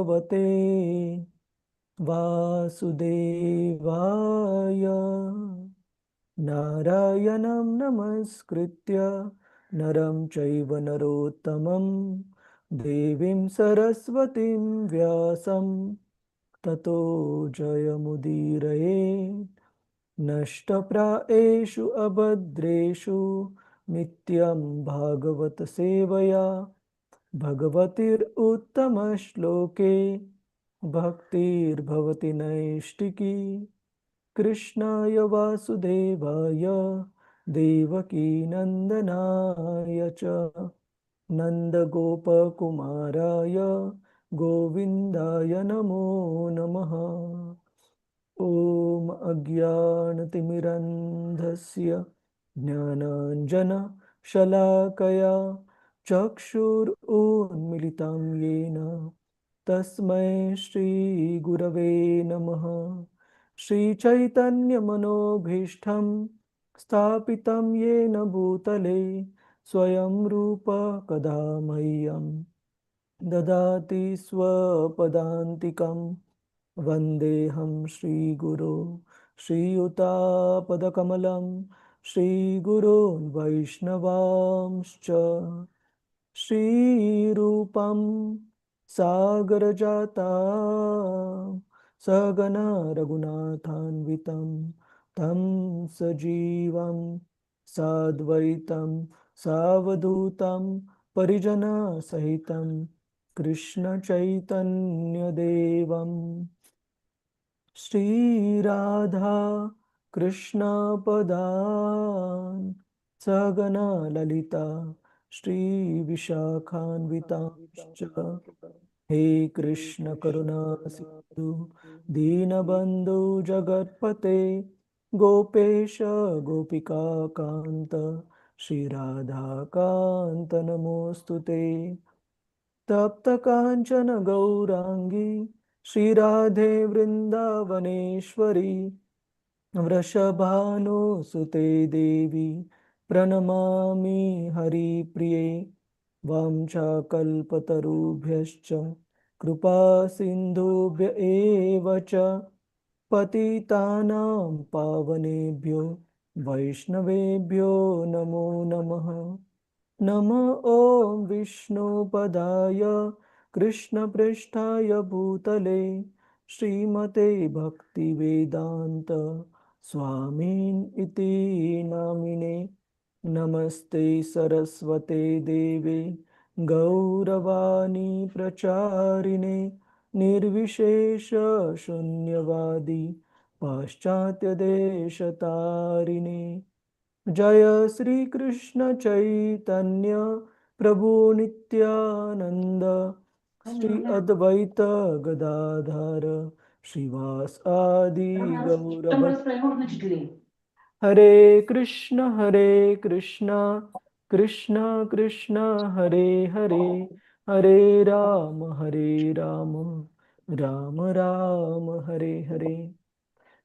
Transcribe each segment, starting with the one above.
bhagavate Vasudevaya. Narayanam namaskritya naram chaiva narottamam devim saraswatim vyasam tato jayamudiraye nashtapraeshu abhadreshu nityam bhagavat sevaya bhagavatir uttama bhaktir bhavati naishtiki Krishnaya Vasudevaya Devaki Nandanaya cha Nanda Gopa Kumaraya Govindaya Namo Namaha Om Agyanatimirandhasya Jnananjana Shalakaya Chakshur Unmilitam Yena Tasmai Shri Gurave Namaha Shri Chaitanya Manobhishtham Sthapitam Yena Bhutale Swayam Rupa Kadamayyam Dadati Swapadantikam Vandeham Shri Guru Shri Yuta Padakamalam Shri Guru Vaishnavamscha Shri Rupam Sagarajata Sagana Raghunathanvitam Tam Sajivam Sadvaitam Savadutam Parijana Sahitam Krishna Chaitanya Devam Shri Radha Krishna Padan Sagana Lalita Shri Vishakhanvitamscha He Krishna Karuna Sindhu Dinabandhu Jagatpate Gopesha Gopika Kanta Shri Radha Kanta Namostute Tapta Kanchana Gaurangi Shri Radhe Vrindavaneshwari Vrashabhano Sute Devi Pranamami Hari Priye Vamcha Kalpatarubhyascha Kripa Sindhubhya eva cha Patitanam Pavanebhyo Vaishnavebhyo Namo Namaha Nama Om Vishnu Padaya Krishna Prishtaya Bhutale Srimate Bhakti Vedanta Swamin iti namine Namaste Saraswate Deve Gauravani Pracharine Nirvishesha Shunyavadi Paschatya Deshatarine Jaya Sri Krishna Chaitanya Prabhu Nityananda Sri Advaita Gadadhara Srivas Adi Gaura Bhakta Hare Krishna Krishna Krishna Hare Hare Hare Rama Rama Rama Hare Hare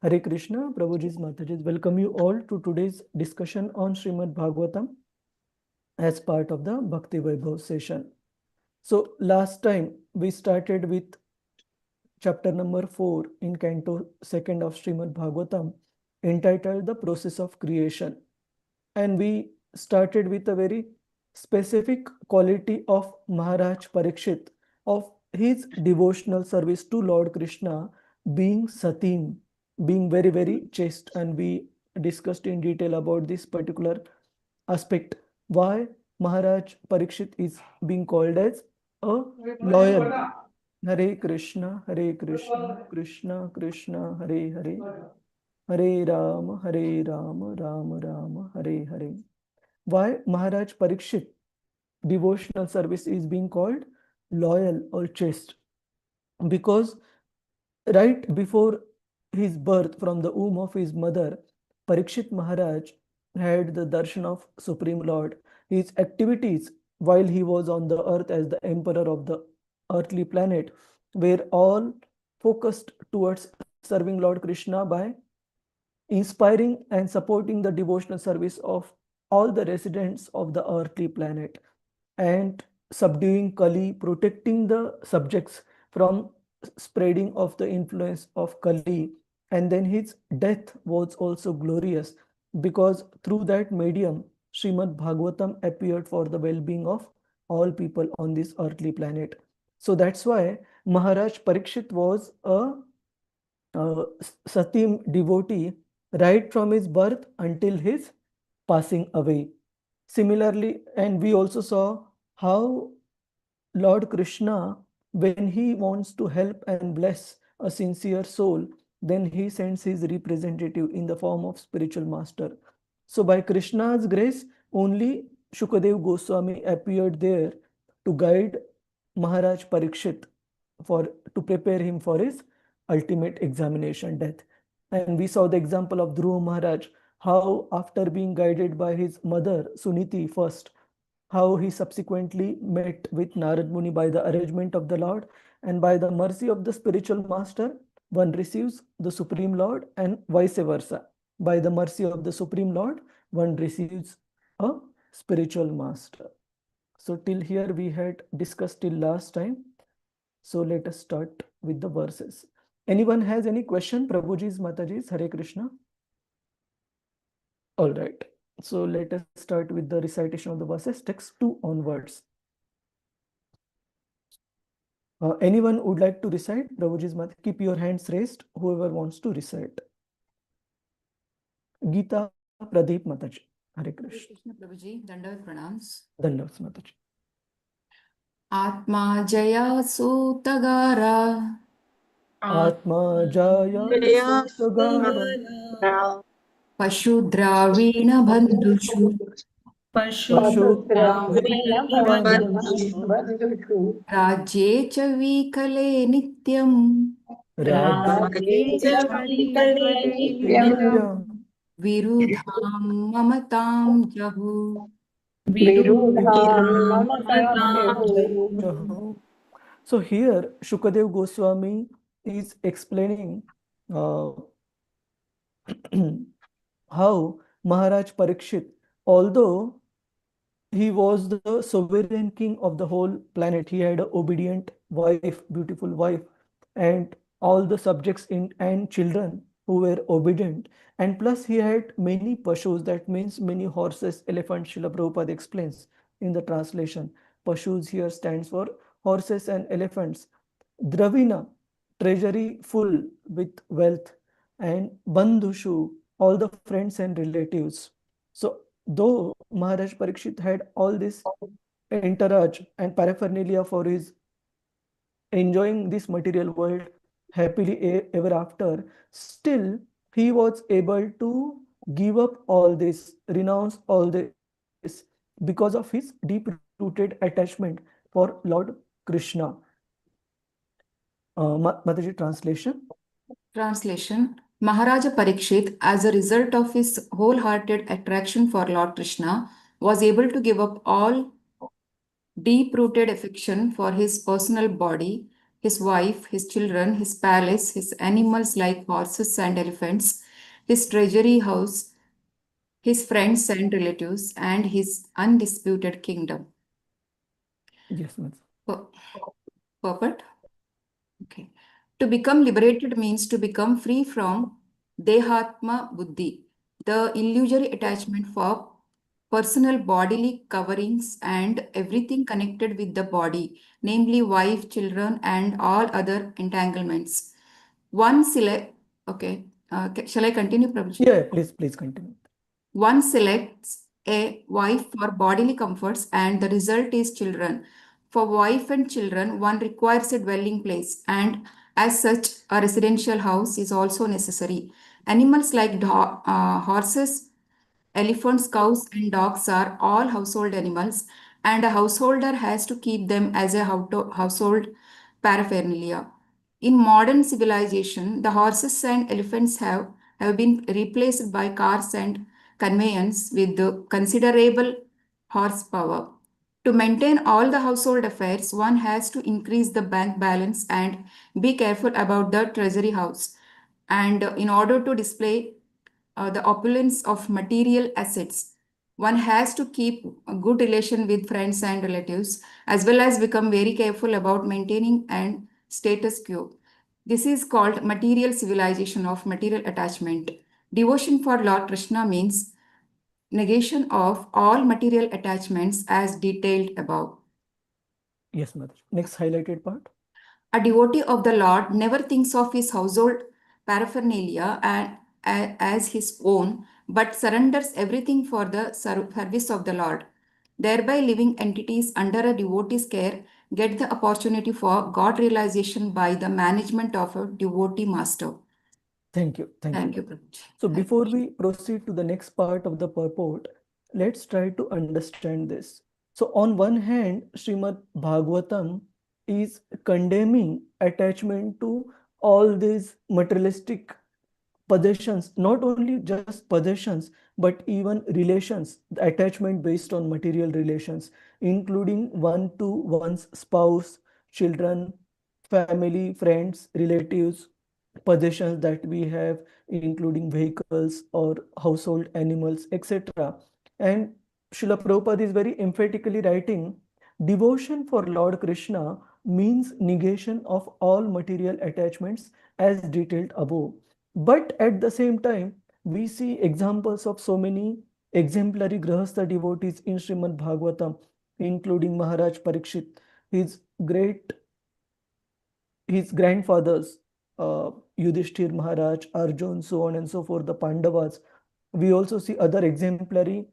Hare Krishna, Prabhuji's Mataji's welcome you all to today's discussion on Srimad Bhagavatam as part of the Bhakti Vaibhav session. So last time we started with chapter number 4 in Canto 2nd of Srimad Bhagavatam entitled The Process of Creation. And we started with a very specific quality of Maharaj Parikshit, of his devotional service to Lord Krishna being Satim, being very, very chaste. And we discussed in detail about this particular aspect, why Maharaj Parikshit is being called as a loyal. Hare Krishna, Krishna Krishna, Hare Hare, Hare Rama, Rama Rama, Hare Hare. Why Maharaj Parikshit devotional service is being called loyal or chaste? Because right before his birth from the womb of his mother, Parikshit Maharaj had the darshan of Supreme Lord. His activities while he was on the earth as the emperor of the earthly planet were all focused towards serving Lord Krishna by inspiring and supporting the devotional service of all the residents of the earthly planet and subduing Kali, protecting the subjects from spreading of the influence of Kali. And then his death was also glorious because through that medium, Srimad Bhagavatam appeared for the well-being of all people on this earthly planet. So that's why Maharaj Parikshit was a Satim devotee right from his birth until his passing away. Similarly, and we also saw how Lord Krishna, when he wants to help and bless a sincere soul, then he sends his representative in the form of spiritual master. So by Krishna's grace, only Shukadev Goswami appeared there to guide Maharaj Parikshit for to prepare him for his ultimate examination death. And we saw the example of Dhruva Maharaj, how after being guided by his mother Suniti first, how he subsequently met with Narad Muni by the arrangement of the Lord, and by the mercy of the spiritual master, one receives the Supreme Lord, and vice versa. By the mercy of the Supreme Lord, one receives a spiritual master. So till here we had discussed till last time. So let us start with the verses. Anyone has any question? Prabhuji's, Mataji's, Hare Krishna. All right. So let us start with the recitation of the verses, text 2 onwards. Anyone would like to recite? Prabhuji's Mata, keep your hands raised, whoever wants to recite. Gita, Pradeep, Mataji. Hare Krishna. Krishna Prabhuji, Dandavat Pranams. Dandavats, Mataji. Atma Jaya Sutagara Atma Jaya Sotagara Pashudravina Bandhushu Pashudravina Bandhushu Rajye Chavikale Nityam Rajye Chavikale Nityam Virudham Mamatam Jahu. Virudham Mamatam Jahu. So here Shukadev Goswami is explaining how Maharaj Parikshit, although he was the sovereign king of the whole planet, he had an obedient wife, beautiful wife, and all the subjects and children who were obedient. And plus he had many pashus, that means many horses, elephants. Srila Prabhupada explains in the translation. Pashus here stands for horses and elephants. Dravina, treasury full with wealth, and Bandhushu, all the friends and relatives. So though Maharaj Parikshit had all this entourage and paraphernalia for his enjoying this material world happily ever after, still he was able to give up all this, renounce all this because of his deep-rooted attachment for Lord Krishna. Mataji, translation. Translation. Maharaja Parikshit, as a result of his wholehearted attraction for Lord Krishna, was able to give up all deep-rooted affection for his personal body, his wife, his children, his palace, his animals like horses and elephants, his treasury house, his friends and relatives, and his undisputed kingdom. Yes, Mataji. Purport? Okay. To become liberated means to become free from Dehatma Buddhi, the illusory attachment for personal bodily coverings and everything connected with the body, namely wife, children, and all other entanglements. One select, okay, shall I continue, Prabhuji? Yeah, please continue. One selects a wife for bodily comforts, and the result is children. For wife and children, one requires a dwelling place, and as such, a residential house is also necessary. Animals like horses, elephants, cows, and dogs are all household animals, and a householder has to keep them as a household paraphernalia. In modern civilization, the horses and elephants have been replaced by cars and conveyance with the considerable horsepower. To maintain all the household affairs, one has to increase the bank balance and be careful about the treasury house. And in order to display the opulence of material assets, one has to keep a good relation with friends and relatives, as well as become very careful about maintaining and status quo. This is called material civilization of material attachment. Devotion for Lord Krishna means negation of all material attachments as detailed above. Yes, Mother. Next highlighted part. A devotee of the Lord never thinks of his household paraphernalia as his own, but surrenders everything for the service of the Lord. Thereby, living entities under a devotee's care get the opportunity for God realization by the management of a devotee master. Thank you. Thank you, Prabhuji. So before we proceed to the next part of the purport, let's try to understand this. So on one hand, Srimad Bhagavatam is condemning attachment to all these materialistic possessions, not only just possessions, but even relations, the attachment based on material relations, including one to one's spouse, children, family, friends, relatives, possessions that we have, including vehicles or household animals, etc. And Srila Prabhupada is very emphatically writing, devotion for Lord Krishna means negation of all material attachments as detailed above. But at the same time, we see examples of so many exemplary Grahastha devotees in Srimad Bhagavatam, including Maharaj Parikshit, his great, his grandfathers, Yudhishthir Maharaj, Arjun, so on and so forth, the Pandavas. We also see other exemplary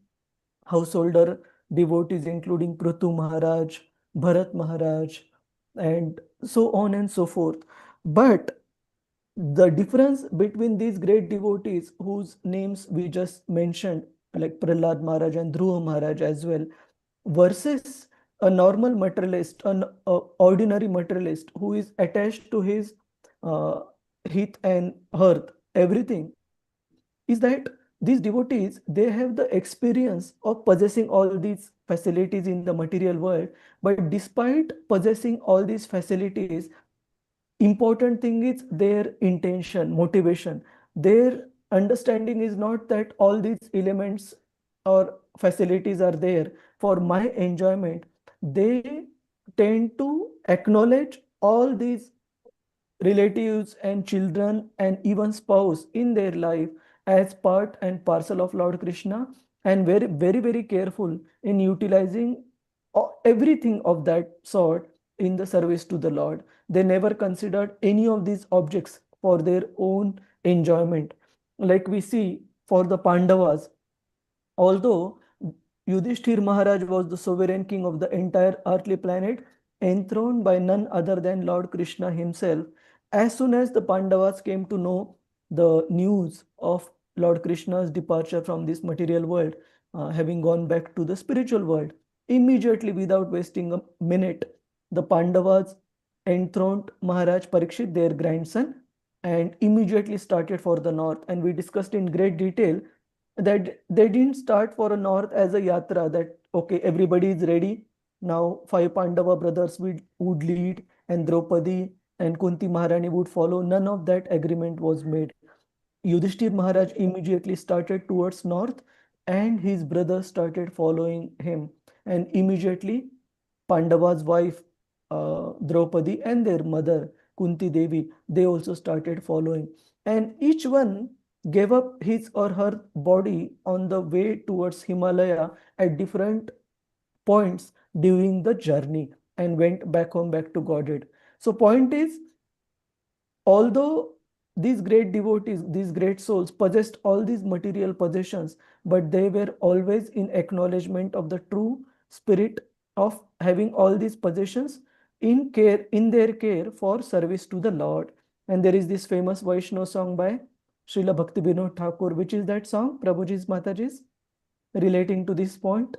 householder devotees, including Prithu Maharaj, Bharat Maharaj, and so on and so forth. But the difference between these great devotees whose names we just mentioned, like Prahlad Maharaj and Dhruva Maharaj as well, versus a normal materialist, an ordinary materialist who is attached to his uh, heath and earth, everything, is that these devotees, they have the experience of possessing all these facilities in the material world, but despite possessing all these facilities, important thing is their intention, motivation. Their understanding is not that all these elements or facilities are there for my enjoyment. They tend to acknowledge all these relatives and children and even spouse in their life as part and parcel of Lord Krishna, and very, very, very careful in utilizing everything of that sort in the service to the Lord. They never considered any of these objects for their own enjoyment. Like we see for the Pandavas, although Yudhishthir Maharaj was the sovereign king of the entire earthly planet, enthroned by none other than Lord Krishna himself, as soon as the Pandavas came to know the news of Lord Krishna's departure from this material world, having gone back to the spiritual world, immediately without wasting a minute, the Pandavas enthroned Maharaj Parikshit, their grandson, and immediately started for the north. And we discussed in great detail that they didn't start for a north as a yatra, that okay, everybody is ready now, five Pandava brothers would lead and Draupadi and Kunti Maharani would follow. None of that agreement was made. Yudhishthir Maharaj immediately started towards north and his brothers started following him, and immediately Pandava's wife Draupadi and their mother Kunti Devi, they also started following, and each one gave up his or her body on the way towards Himalaya at different points during the journey and went back home, back to Godhead. So point is, although these great devotees, these great souls possessed all these material possessions, but they were always in acknowledgement of the true spirit of having all these possessions in care, in their care for service to the Lord. And there is this famous Vaishnava song by Srila Bhakti Vinod Thakur, which is that song, Prabhuji's Mataji's, relating to this point,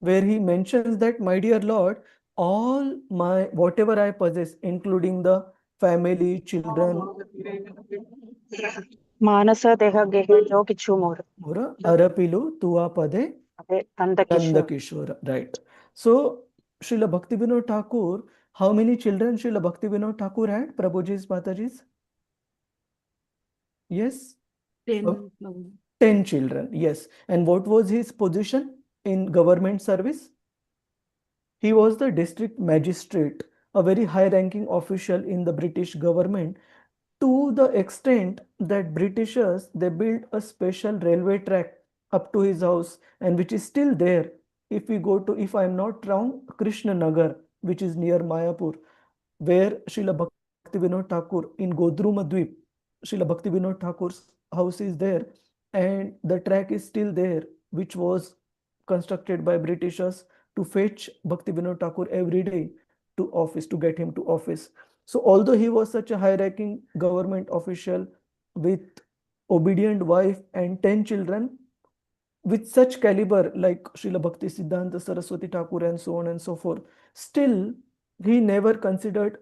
where he mentions that, my dear Lord, all my whatever I possess, including the family, children, Manasa deha gehe jo kichu more. Mura, Arapilu, Tua Pade, Ade Nanda Nanda Kishore. Kishora. Right. So, Srila Bhakti Vinod Thakur, how many children Srila Bhakti Vinod Thakur had? Prabhuji's, Mataji's? Yes? 10. 10 children. Yes. And what was his position in government service? He was the district magistrate, a very high ranking official in the British government, to the extent that Britishers they built a special railway track up to his house, and which is still there. If we go to, if I am not wrong, Krishna Nagar, which is near Mayapur, where Srila Bhaktivinoda Thakur in Godrumadvip, Srila Bhaktivinoda Thakur's house is there, and the track is still there, which was constructed by Britishers to fetch Bhaktivinoda Thakur every day to office, to get him to office. So although he was such a high-ranking government official with obedient wife and 10 children, with such caliber like Srila Bhakti Siddhanta Saraswati Thakur and so on and so forth, still he never considered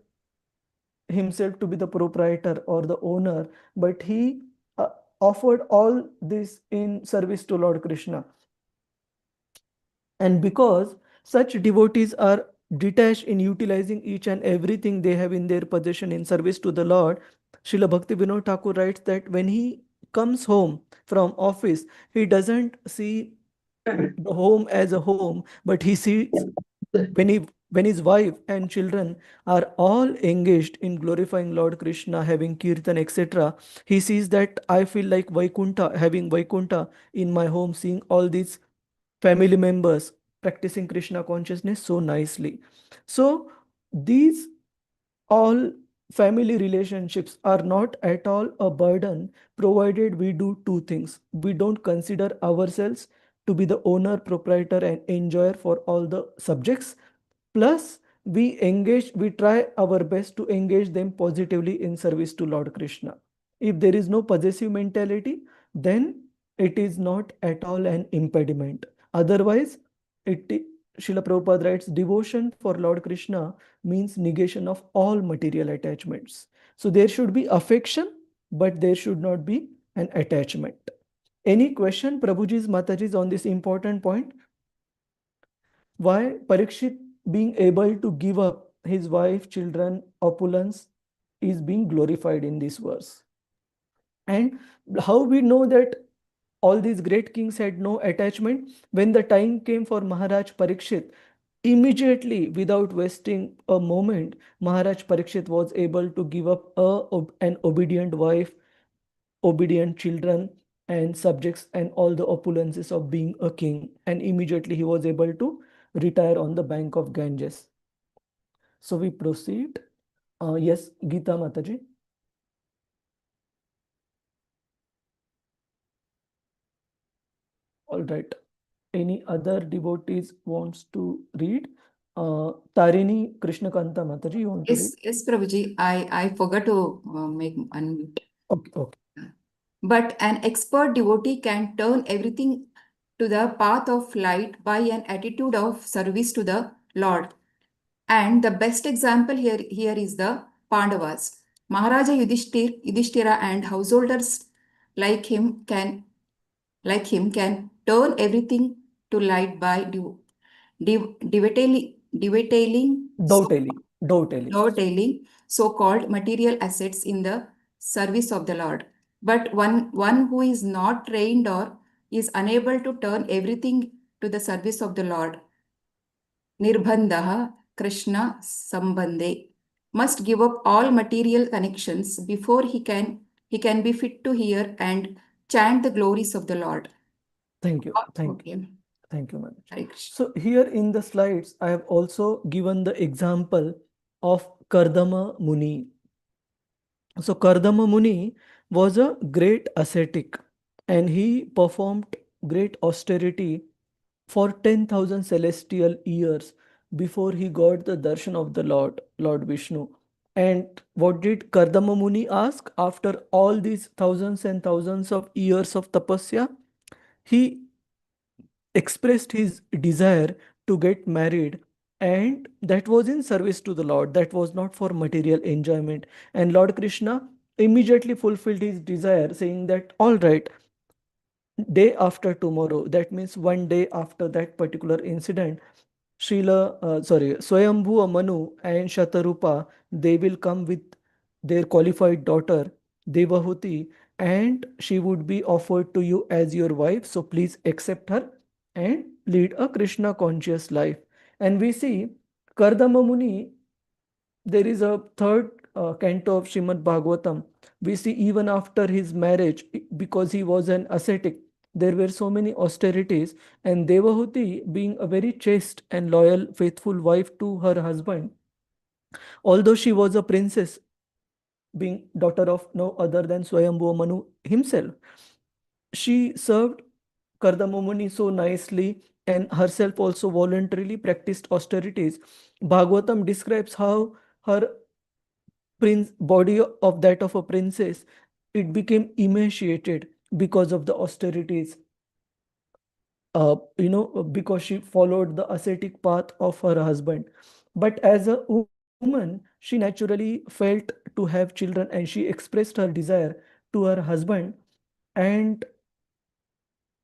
himself to be the proprietor or the owner, but he offered all this in service to Lord Krishna. And because such devotees are detached in utilizing each and everything they have in their possession in service to the Lord, Srila Bhakti Vinod Thakur writes that when he comes home from office, he doesn't see the home as a home, but he sees when his wife and children are all engaged in glorifying Lord Krishna, having kirtan, etc., he sees that I feel like Vaikunta, having Vaikunta in my home, seeing all these family members practicing Krishna consciousness so nicely. So these all family relationships are not at all a burden, provided we do two things. We don't consider ourselves to be the owner, proprietor, and enjoyer for all the subjects. Plus, we try our best to engage them positively in service to Lord Krishna. If there is no possessive mentality, then it is not at all an impediment. Otherwise, it Srila Prabhupada writes, devotion for Lord Krishna means negation of all material attachments. So there should be affection, but there should not be an attachment. Any question, Prabhuji's, Mataji's, on this important point? Why Parikshit being able to give up his wife, children, opulence is being glorified in this verse? And how we know that all these great kings had no attachment? When the time came for Maharaj Parikshit, immediately, without wasting a moment, Maharaj Parikshit was able to give up an obedient wife, obedient children, and subjects, and all the opulences of being a king. And immediately he was able to retire on the bank of Ganges. So we proceed. Yes, Gita Mataji. All right. Any other devotees wants to read? Tarini Krishnakanta Mataji, you want to read? Yes, Prabhuji. I forgot to make unmute. Okay. But an expert devotee can turn everything to the path of light by an attitude of service to the Lord. And the best example here is the Pandavas. Maharaja Yudhishthira and householders like him can turn everything to light by detailing so-called material assets in the service of the Lord. But one who is not trained or is unable to turn everything to the service of the Lord, Nirbandha Krishna Sambandhe, must give up all material connections before he can be fit to hear and chant the glories of the Lord. Thank you. Okay. Thank you, Manoj. Hare Krishna. So here in the slides, I have also given the example of Kardama Muni. So Kardama Muni was a great ascetic, and he performed great austerity for 10,000 celestial years before he got the darshan of the Lord Vishnu. And what did Kardama Muni ask after all these thousands and thousands of years of tapasya? He expressed his desire to get married, and that was in service to the Lord. That was not for material enjoyment. And Lord Krishna immediately fulfilled his desire, saying that, all right, day after tomorrow, that means one day after that particular incident, Swayambhu Manu and Shatarupa, they will come with their qualified daughter, Devahuti, and she would be offered to you as your wife. So please accept her and lead a Krishna conscious life. And we see Kardama Muni, there is a third canto of Srimad Bhagavatam. We see even after his marriage, because he was an ascetic, there were so many austerities, and Devahuti, being a very chaste and loyal, faithful wife to her husband, although she was a princess, being daughter of no other than Swayambhu Manu himself, she served Kardama Muni so nicely and herself also voluntarily practiced austerities. Bhagavatam describes how her body of that of a princess, it became emaciated because of the austerities, because she followed the ascetic path of her husband. But as a woman, she naturally felt to have children, and she expressed her desire to her husband. And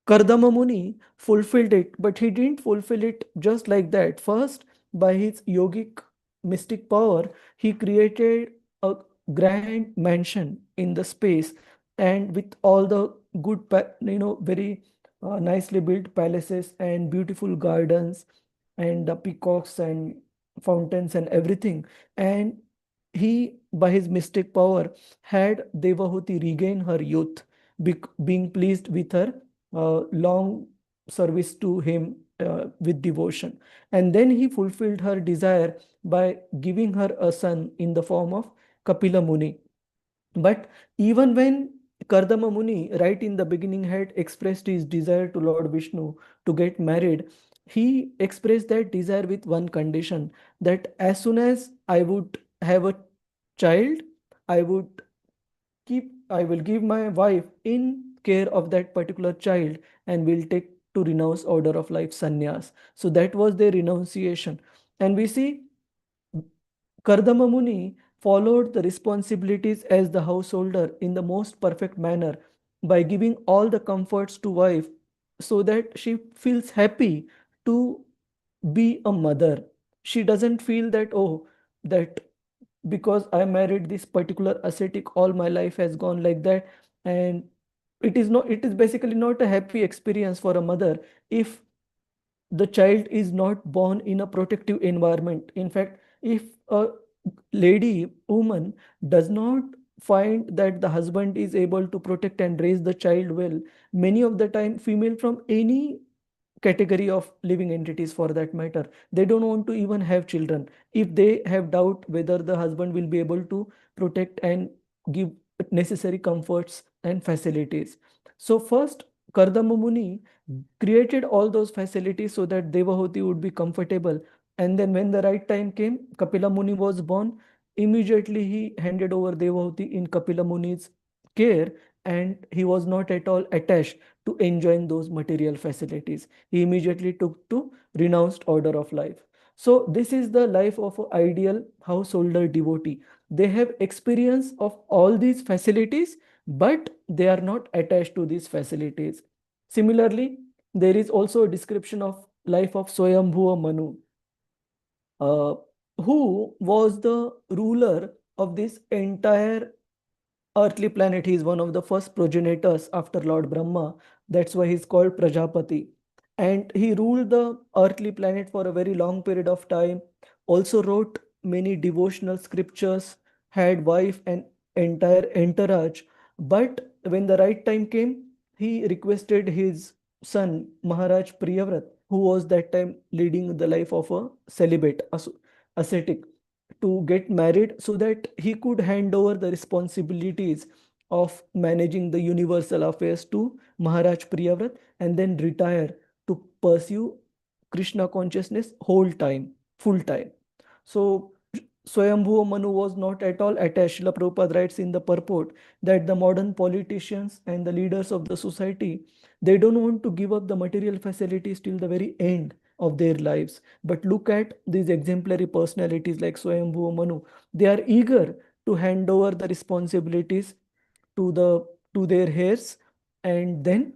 Kardama Muni fulfilled it, but he didn't fulfill it just like that. First, by his yogic mystic power, he created a grand mansion in the space, and with all the good, very nicely built palaces and beautiful gardens and the peacocks and fountains and everything. And he, by his mystic power, had Devahuti regain her youth, being pleased with her long service to him with devotion. And then he fulfilled her desire by giving her a son in the form of Kapila Muni. But even when Kardama Muni, right in the beginning, had expressed his desire to Lord Vishnu to get married, he expressed that desire with one condition, that as soon as I would have a child, I would I will give my wife in care of that particular child, and will take to renounce order of life sannyas. So that was their renunciation. And we see Kardama Muni followed the responsibilities as the householder in the most perfect manner by giving all the comforts to wife, so that she feels happy to be a mother. She doesn't feel that, oh, that because I married this particular ascetic, all my life has gone like that. And it is basically not a happy experience for a mother if the child is not born in a protective environment. In fact, if a woman does not find that the husband is able to protect and raise the child well, many of the time female from any category of living entities for that matter, they don't want to even have children if they have doubt whether the husband will be able to protect and give necessary comforts and facilities. So first, Kardama Muni created all those facilities so that Devahuti would be comfortable. And then when the right time came, Kapila Muni was born. Immediately he handed over Devahuti in Kapila Muni's care, and he was not at all attached to enjoying those material facilities. He immediately took to renounced order of life. So this is the life of an ideal householder devotee. They have experience of all these facilities, but they are not attached to these facilities. Similarly, there is also a description of life of Swayambhuva Manu, uh, who was the ruler of this entire earthly planet. He is one of the first progenitors after Lord Brahma. That's why he's called Prajapati. And he ruled the earthly planet for a very long period of time. Also wrote many devotional scriptures, had wife and entire entourage. But when the right time came, he requested his son Maharaj Priyavrat, who was that time leading the life of a celibate, ascetic, to get married so that he could hand over the responsibilities of managing the universal affairs to Maharaj Priyavrat, and then retire to pursue Krishna consciousness whole time, full time. So Swayambhuva Manu was not at all attached. Srila Prabhupada writes in the purport that the modern politicians and the leaders of the society, they don't want to give up the material facilities till the very end of their lives. But look at these exemplary personalities like Swayambhuva Manu. They are eager to hand over the responsibilities to their heirs, and then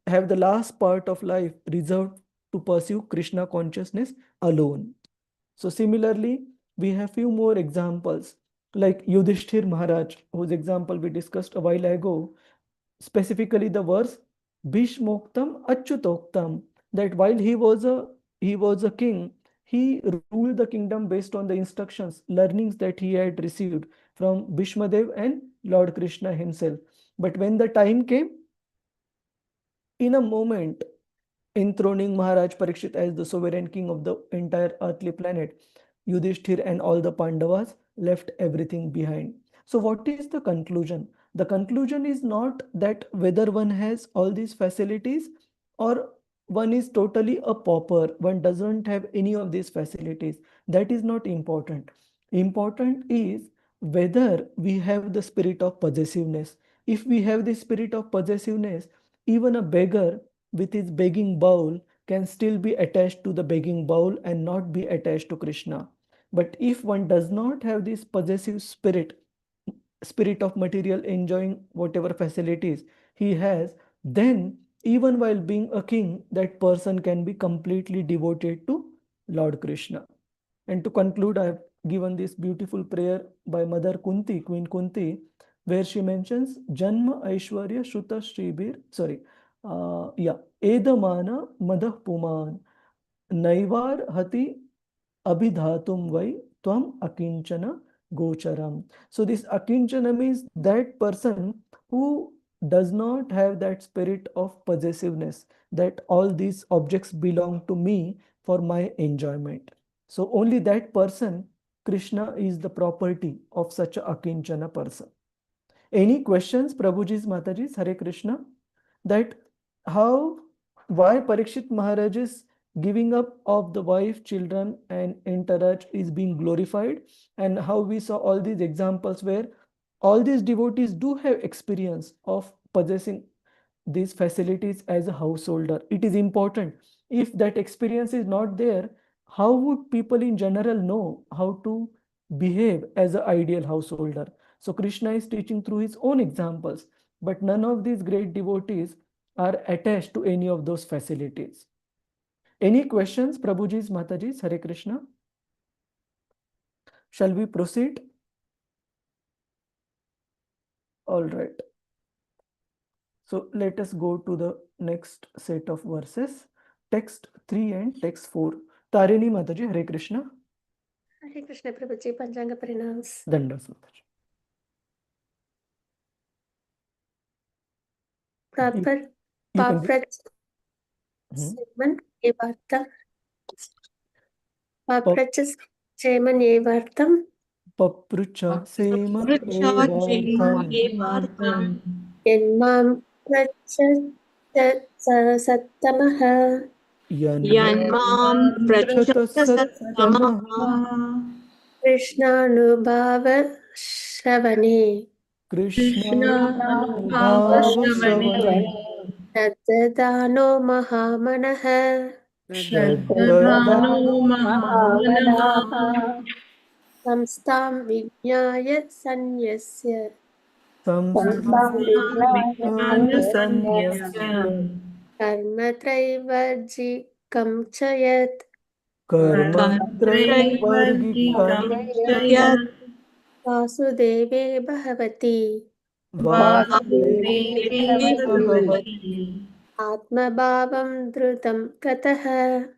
have the last part of life reserved to pursue Krishna consciousness alone. So similarly, we have few more examples like Yudhishthir Maharaj, whose example we discussed a while ago, specifically the verse Bhishmoktam Achyutoktam, that while he was a he was a king, he ruled the kingdom based on the instructions, learnings that he had received from Bhishmadev and Lord Krishna himself. But when the time came, in a moment, enthroning Maharaj Parikshit as the sovereign king of the entire earthly planet, Yudhishthir and all the Pandavas left everything behind. So, what is the conclusion? The conclusion is not that whether one has all these facilities or one is totally a pauper, one doesn't have any of these facilities. That is not important. Important is whether we have the spirit of possessiveness. If we have the spirit of possessiveness, even a beggar with his begging bowl can still be attached to the begging bowl and not be attached to Krishna. But if one does not have this possessive spirit of material enjoying whatever facilities he has, then even while being a king, that person can be completely devoted to Lord Krishna. And to conclude, I have given this beautiful prayer by Mother Kunti, Queen Kunti, where she mentions Janma Aishwarya Shuta Shribir, Edamana Madah Puman, Naivar Hati Abhidhatum Vai Tvam Akinchana Gocharam. So, this Akinchana means that person who does not have that spirit of possessiveness, that all these objects belong to me for my enjoyment. So, only that person, Krishna is the property of such a Akinchana person. Any questions, Prabhuji's, Mataji's, Hare Krishna? That how, why Parikshit Maharaj's giving up of the wife, children, and entourage is being glorified, and how we saw all these examples where all these devotees do have experience of possessing these facilities as a householder. It is important. If that experience is not there, how would people in general know how to behave as an ideal householder? So Krishna is teaching through his own examples, but none of these great devotees are attached to any of those facilities. Any questions, Prabhuji's, Mataji's? Hare Krishna. Shall we proceed? All right. So let us go to the next set of verses, text 3 and text 4. Tarini Mataji, Hare Krishna. Hare Krishna Prabhuji, Panchanga Pranams. Dandas Mataji. Paprach Seman Evartam Paprachas Seman Evartam Paprucha Sema Evartham Yanmam Prachas Sattamaha Yanmam Sattamaha Krishna Nubhava Shavane Krishna Bhava Shravane Tadadano Mahamanaha Shraddhano Mahamanaha Samstam Vijnaya Sanyasya Samstam Sanyasya Karma Traivarjikam Chayat Karma Traivargikam Chayat Vasudeve Bhavati Vasudeve Bhavati Atma Bhavam Dhrutam Kataha.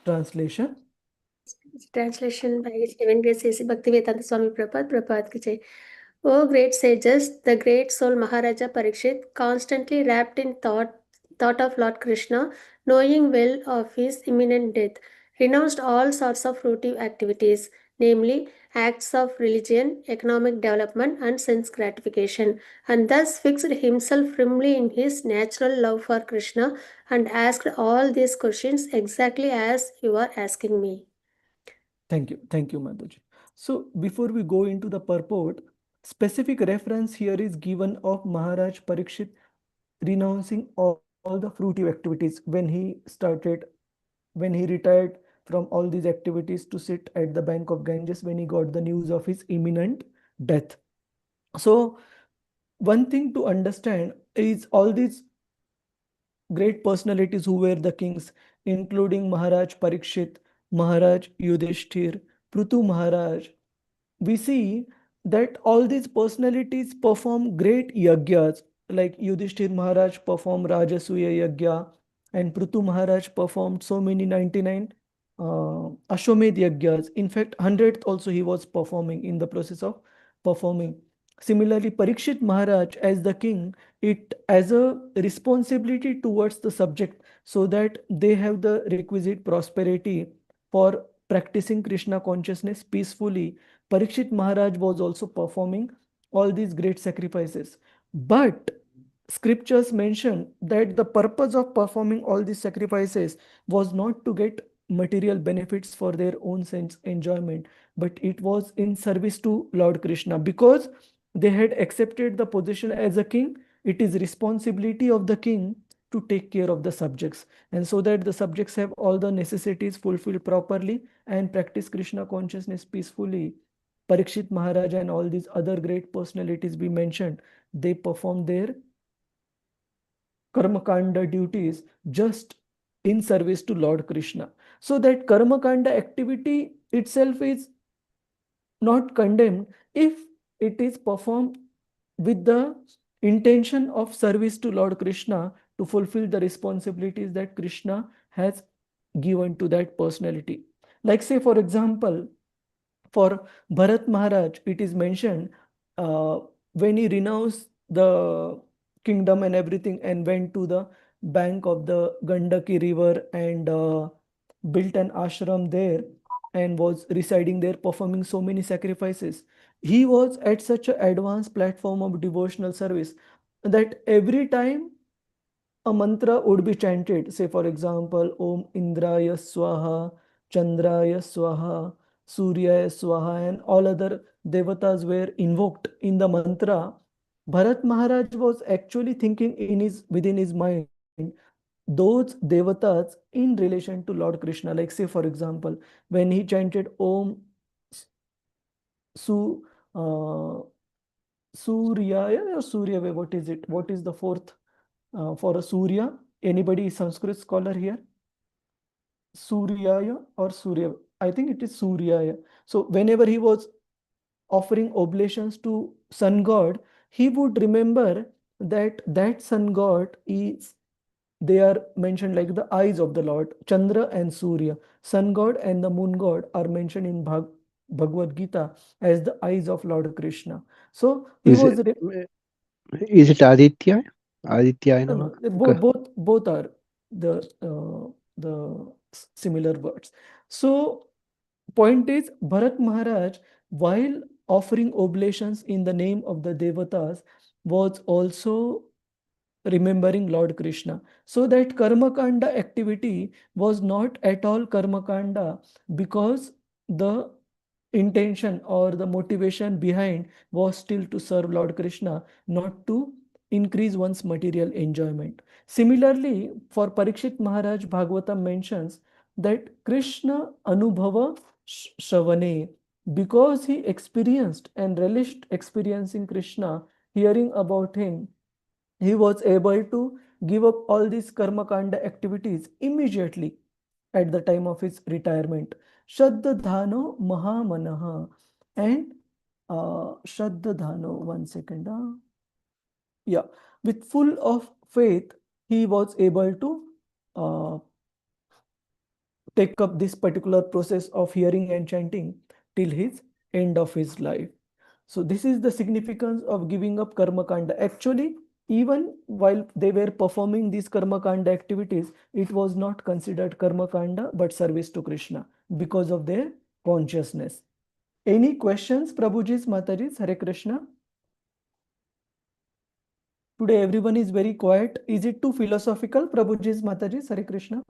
Translation. Translation by His Divine Grace A.C. Bhaktivedanta Swami Prabhupada ki jai. O great sages, the great soul Maharaja Parikshit, constantly wrapped in thought of Lord Krishna, knowing well of his imminent death, renounced all sorts of fruitive activities, namely acts of religion, economic development, and sense gratification, and thus fixed himself firmly in his natural love for Krishna and asked all these questions exactly as you are asking me. Thank you, Madhuji. So before we go into the purport, specific reference here is given of Maharaj Parikshit renouncing all the fruitive activities when he retired from all these activities to sit at the bank of Ganges when he got the news of his imminent death. So one thing to understand is all these great personalities who were the kings, including Maharaj Parikshit, Maharaj Yudhishthir, Prithu Maharaj. We see that all these personalities perform great yagyas, like Yudhishthir Maharaj performed Rajasuya Yagya, and Prithu Maharaj performed so many 99 Ashwamedh Yagyas. In fact, 100th also he was performing, in the process of performing. Similarly, Parikshit Maharaj as the king, it as a responsibility towards the subject, so that they have the requisite prosperity for practicing Krishna consciousness peacefully. Parikshit Maharaj was also performing all these great sacrifices. But scriptures mention that the purpose of performing all these sacrifices was not to get material benefits for their own sense enjoyment, but it was in service to Lord Krishna. Because they had accepted the position as a king, it is responsibility of the king to take care of the subjects, and so that the subjects have all the necessities fulfilled properly and practice Krishna consciousness peacefully. Parikshit Maharaj and all these other great personalities we mentioned, they perform their karmakanda duties just in service to Lord Krishna. So that karmakanda activity itself is not condemned if it is performed with the intention of service to Lord Krishna, to fulfill the responsibilities that Krishna has given to that personality. Like, say, for example, for Bharat Maharaj, it is mentioned when he renounced the kingdom and everything and went to the bank of the Gandaki river and built an ashram there and was residing there, performing so many sacrifices. He was at such an advanced platform of devotional service that every time a mantra would be chanted, say for example, Om Indraya Swaha, Chandraya Swaha, Suryaya Swaha, and all other devatas were invoked in the mantra. Bharat Maharaj was actually thinking within his mind those devatas in relation to Lord Krishna. Like, say for example, when he chanted Om Su uh, Suryaya or Suryave, what is it? What is the fourth for a Surya? Anybody Sanskrit scholar here? Suryaya or Surya? I think it is Suryaya. So whenever he was offering oblations to sun god, he would remember that that sun god is, they are mentioned like the eyes of the Lord. Chandra and Surya, sun god and the moon god, are mentioned in Bhagavad Gita as the eyes of Lord Krishna. So he Is was it Aditya? Aditya, no, no. no, both are the similar words. So point is, Bharat Maharaj, while offering oblations in the name of the devatas, was also remembering Lord Krishna. So that karmakanda activity was not at all karmakanda because the intention or the motivation behind was still to serve Lord Krishna, not to increase one's material enjoyment. Similarly, for Parikshit Maharaj, Bhagavatam mentions that Krishna Anubhava Shravane, because he experienced and relished experiencing Krishna, hearing about him, he was able to give up all these karma kanda activities immediately at the time of his retirement. Shraddhadhano Mahamanaha. And Shraddhadhano, one second. Yeah, with full of faith, he was able to uh, take up this particular process of hearing and chanting till his end of his life. So this is the significance of giving up karma kanda. Actually, even while they were performing these karma kanda activities, it was not considered karma kanda but service to Krishna because of their consciousness. Any questions, Prabhuji's, Mataji's? Hare Krishna. Today everyone is very quiet. Is it too philosophical, Prabhuji's, Mataji's? Hare Krishna.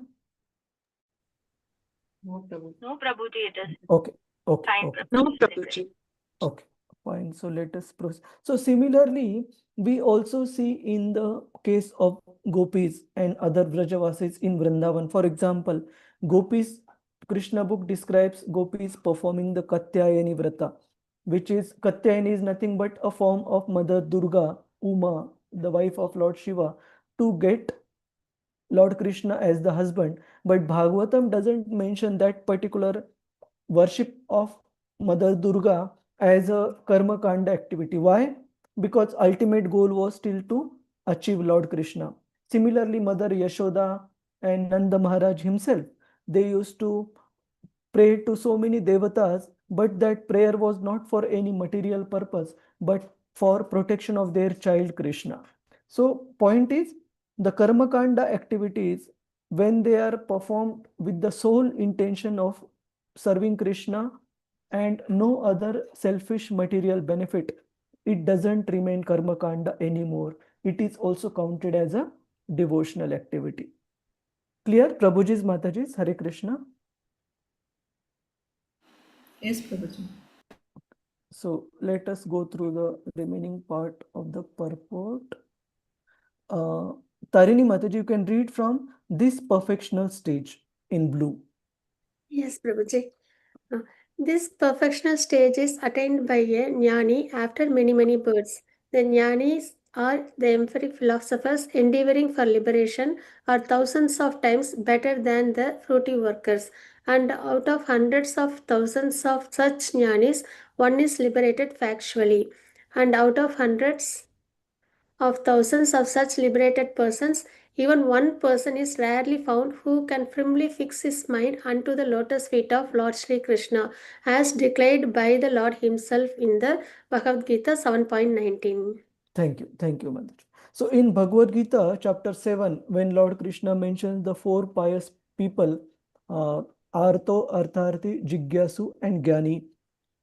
No, Prabhuji, it is Okay, okay, fine, okay. No, Prabhuji. Prabhuji. Okay, fine. So let us proceed. So similarly, we also see in the case of gopis and other Vrajavasis in Vrindavan. For example, gopis, Krishna book describes gopis performing the Katyayani Vrata, which is, Katyayani is nothing but a form of Mother Durga, Uma, the wife of Lord Shiva, to get Lord Krishna as the husband. But Bhagavatam doesn't mention that particular worship of Mother Durga as a karma kanda activity. Why? Because ultimate goal was still to achieve Lord Krishna. Similarly, Mother Yashoda and Nanda Maharaj himself, they used to pray to so many devatas, but that prayer was not for any material purpose, but for protection of their child Krishna. So point is, the karma kanda activities, when they are performed with the sole intention of serving Krishna and no other selfish material benefit, it doesn't remain karma kanda anymore. It is also counted as a devotional activity. Clear, Prabhuji's, Mataji's? Hare Krishna. Yes, Prabhuji. So let us go through the remaining part of the purport. Tarini Mataji, you can read from this perfectional stage in blue. Yes, Prabhuji. This perfectional stage is attained by a jnani after many births. The jnanis or the empiric philosophers endeavoring for liberation are thousands of times better than the fruity workers. And out of hundreds of thousands of such jnanis, one is liberated factually. And out of hundreds of thousands of such liberated persons, even one person is rarely found who can firmly fix his mind unto the lotus feet of Lord Sri Krishna, as declared by the Lord himself in the Bhagavad Gita 7.19. Thank you, Mataji. So in Bhagavad Gita chapter 7, when Lord Krishna mentions the four pious people, Arto, Artharthi, Jigyasu and Jnani,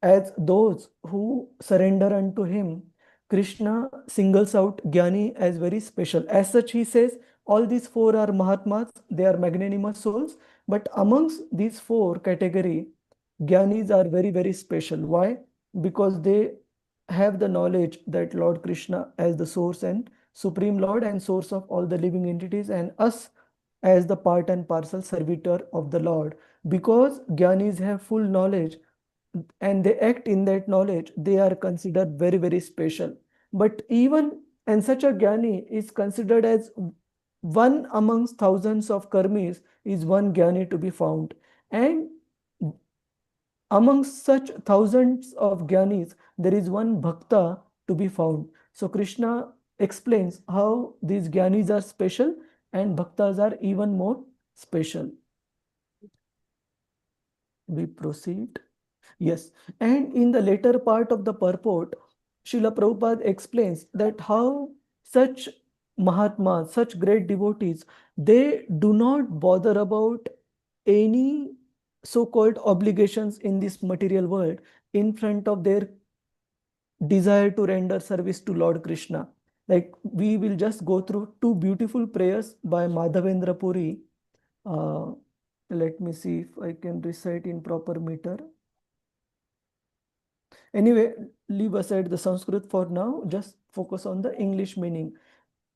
as those who surrender unto him, Krishna singles out Jnani as very special. As such, he says, all these four are Mahatmas, they are magnanimous souls, but amongst these four category, Jnanis are very special. Why? Because they have the knowledge that Lord Krishna as the source and supreme Lord and source of all the living entities, and us as the part and parcel servitor of the Lord. Because Jnanis have full knowledge and they act in that knowledge, they are considered very special. But even, and such a Jnani is considered as one amongst thousands of karmis, is one Jnani to be found. And amongst such thousands of Jnanis, there is one Bhakta to be found. So Krishna explains how these Jnanis are special and Bhaktas are even more special. We proceed. Yes, and in the later part of the purport, Srila Prabhupada explains that how such Mahatmas, such great devotees, they do not bother about any so-called obligations in this material world in front of their desire to render service to Lord Krishna. Like, we will just go through two beautiful prayers by Madhavendra Puri. Let me see if I can recite in proper meter. Anyway, leave aside the Sanskrit for now, just focus on the English meaning.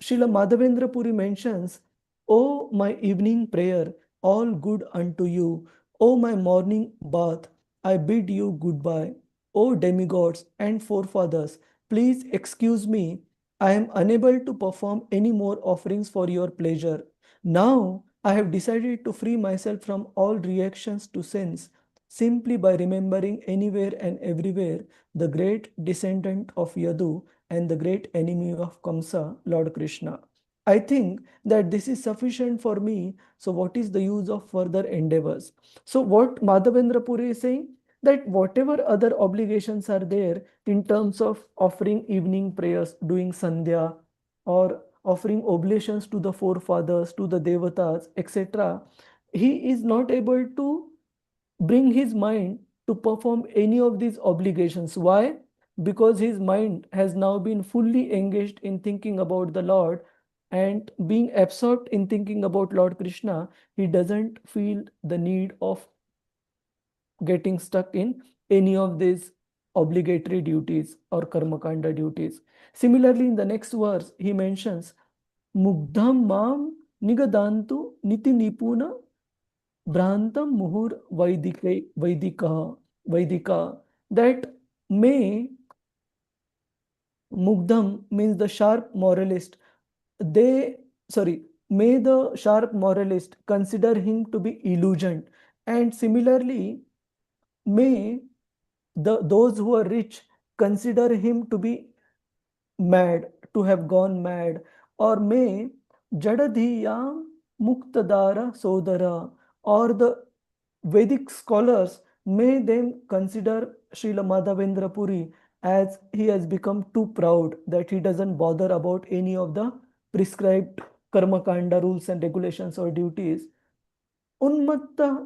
Srila Madhavendra Puri mentions, O my evening prayer, all good unto you. O my morning bath, I bid you goodbye. O demigods and forefathers, please excuse me. I am unable to perform any more offerings for your pleasure. Now I have decided to free myself from all reactions to sins simply by remembering anywhere and everywhere the great descendant of Yadu and the great enemy of Kamsa, Lord Krishna. I think that this is sufficient for me. So what is the use of further endeavors? So what Madhavendra Puri is saying, that whatever other obligations are there in terms of offering evening prayers, doing sandhya, or offering oblations to the forefathers, to the devatas, etc., he is not able to bring his mind to perform any of these obligations. Why? Because his mind has now been fully engaged in thinking about the Lord, and being absorbed in thinking about Lord Krishna, he doesn't feel the need of getting stuck in any of these obligatory duties or karmakanda duties. Similarly, in the next verse, he mentions Mugdham Mam Nigadantu Niti Nipuna Bhrantam Muhur Vaidika, that may, Mugdham means the sharp moralist, may the sharp moralist consider him to be illusioned, and similarly may those who are rich consider him to be mad, to have gone mad, or may Jadadhiyam Muktadara Sodara, or the Vedic scholars may then consider Srila Madhavendra Puri as he has become too proud that he doesn't bother about any of the prescribed karma kanda rules and regulations or duties. Unmatta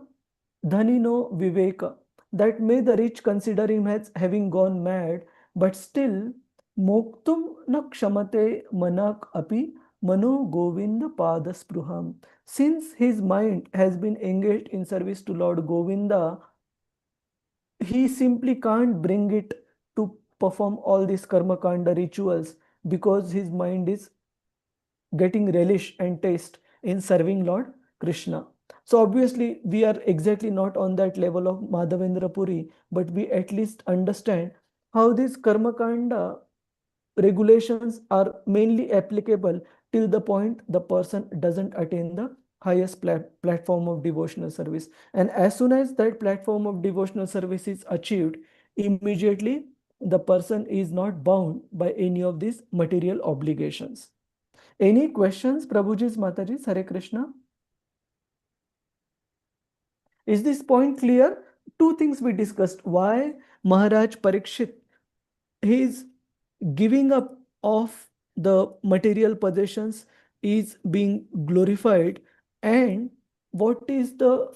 dhanino viveka, that may the rich consider him as having gone mad, but still moktum na kshamate manak api mano govinda padaspruham. Since his mind has been engaged in service to Lord Govinda, he simply can't bring it to perform all these karma kanda rituals because his mind is getting relish and taste in serving Lord Krishna. So obviously we are exactly not on that level of Madhavendra Puri, but we at least understand how these karma kanda regulations are mainly applicable till the point the person doesn't attain the highest platform of devotional service. And as soon as that platform of devotional service is achieved, immediately the person is not bound by any of these material obligations. Any questions, Prabhuji's Mataji's? Hare Krishna. Is this point clear? Two things we discussed. Why Maharaj Parikshit, his giving up of the material possessions is being glorified, and what is the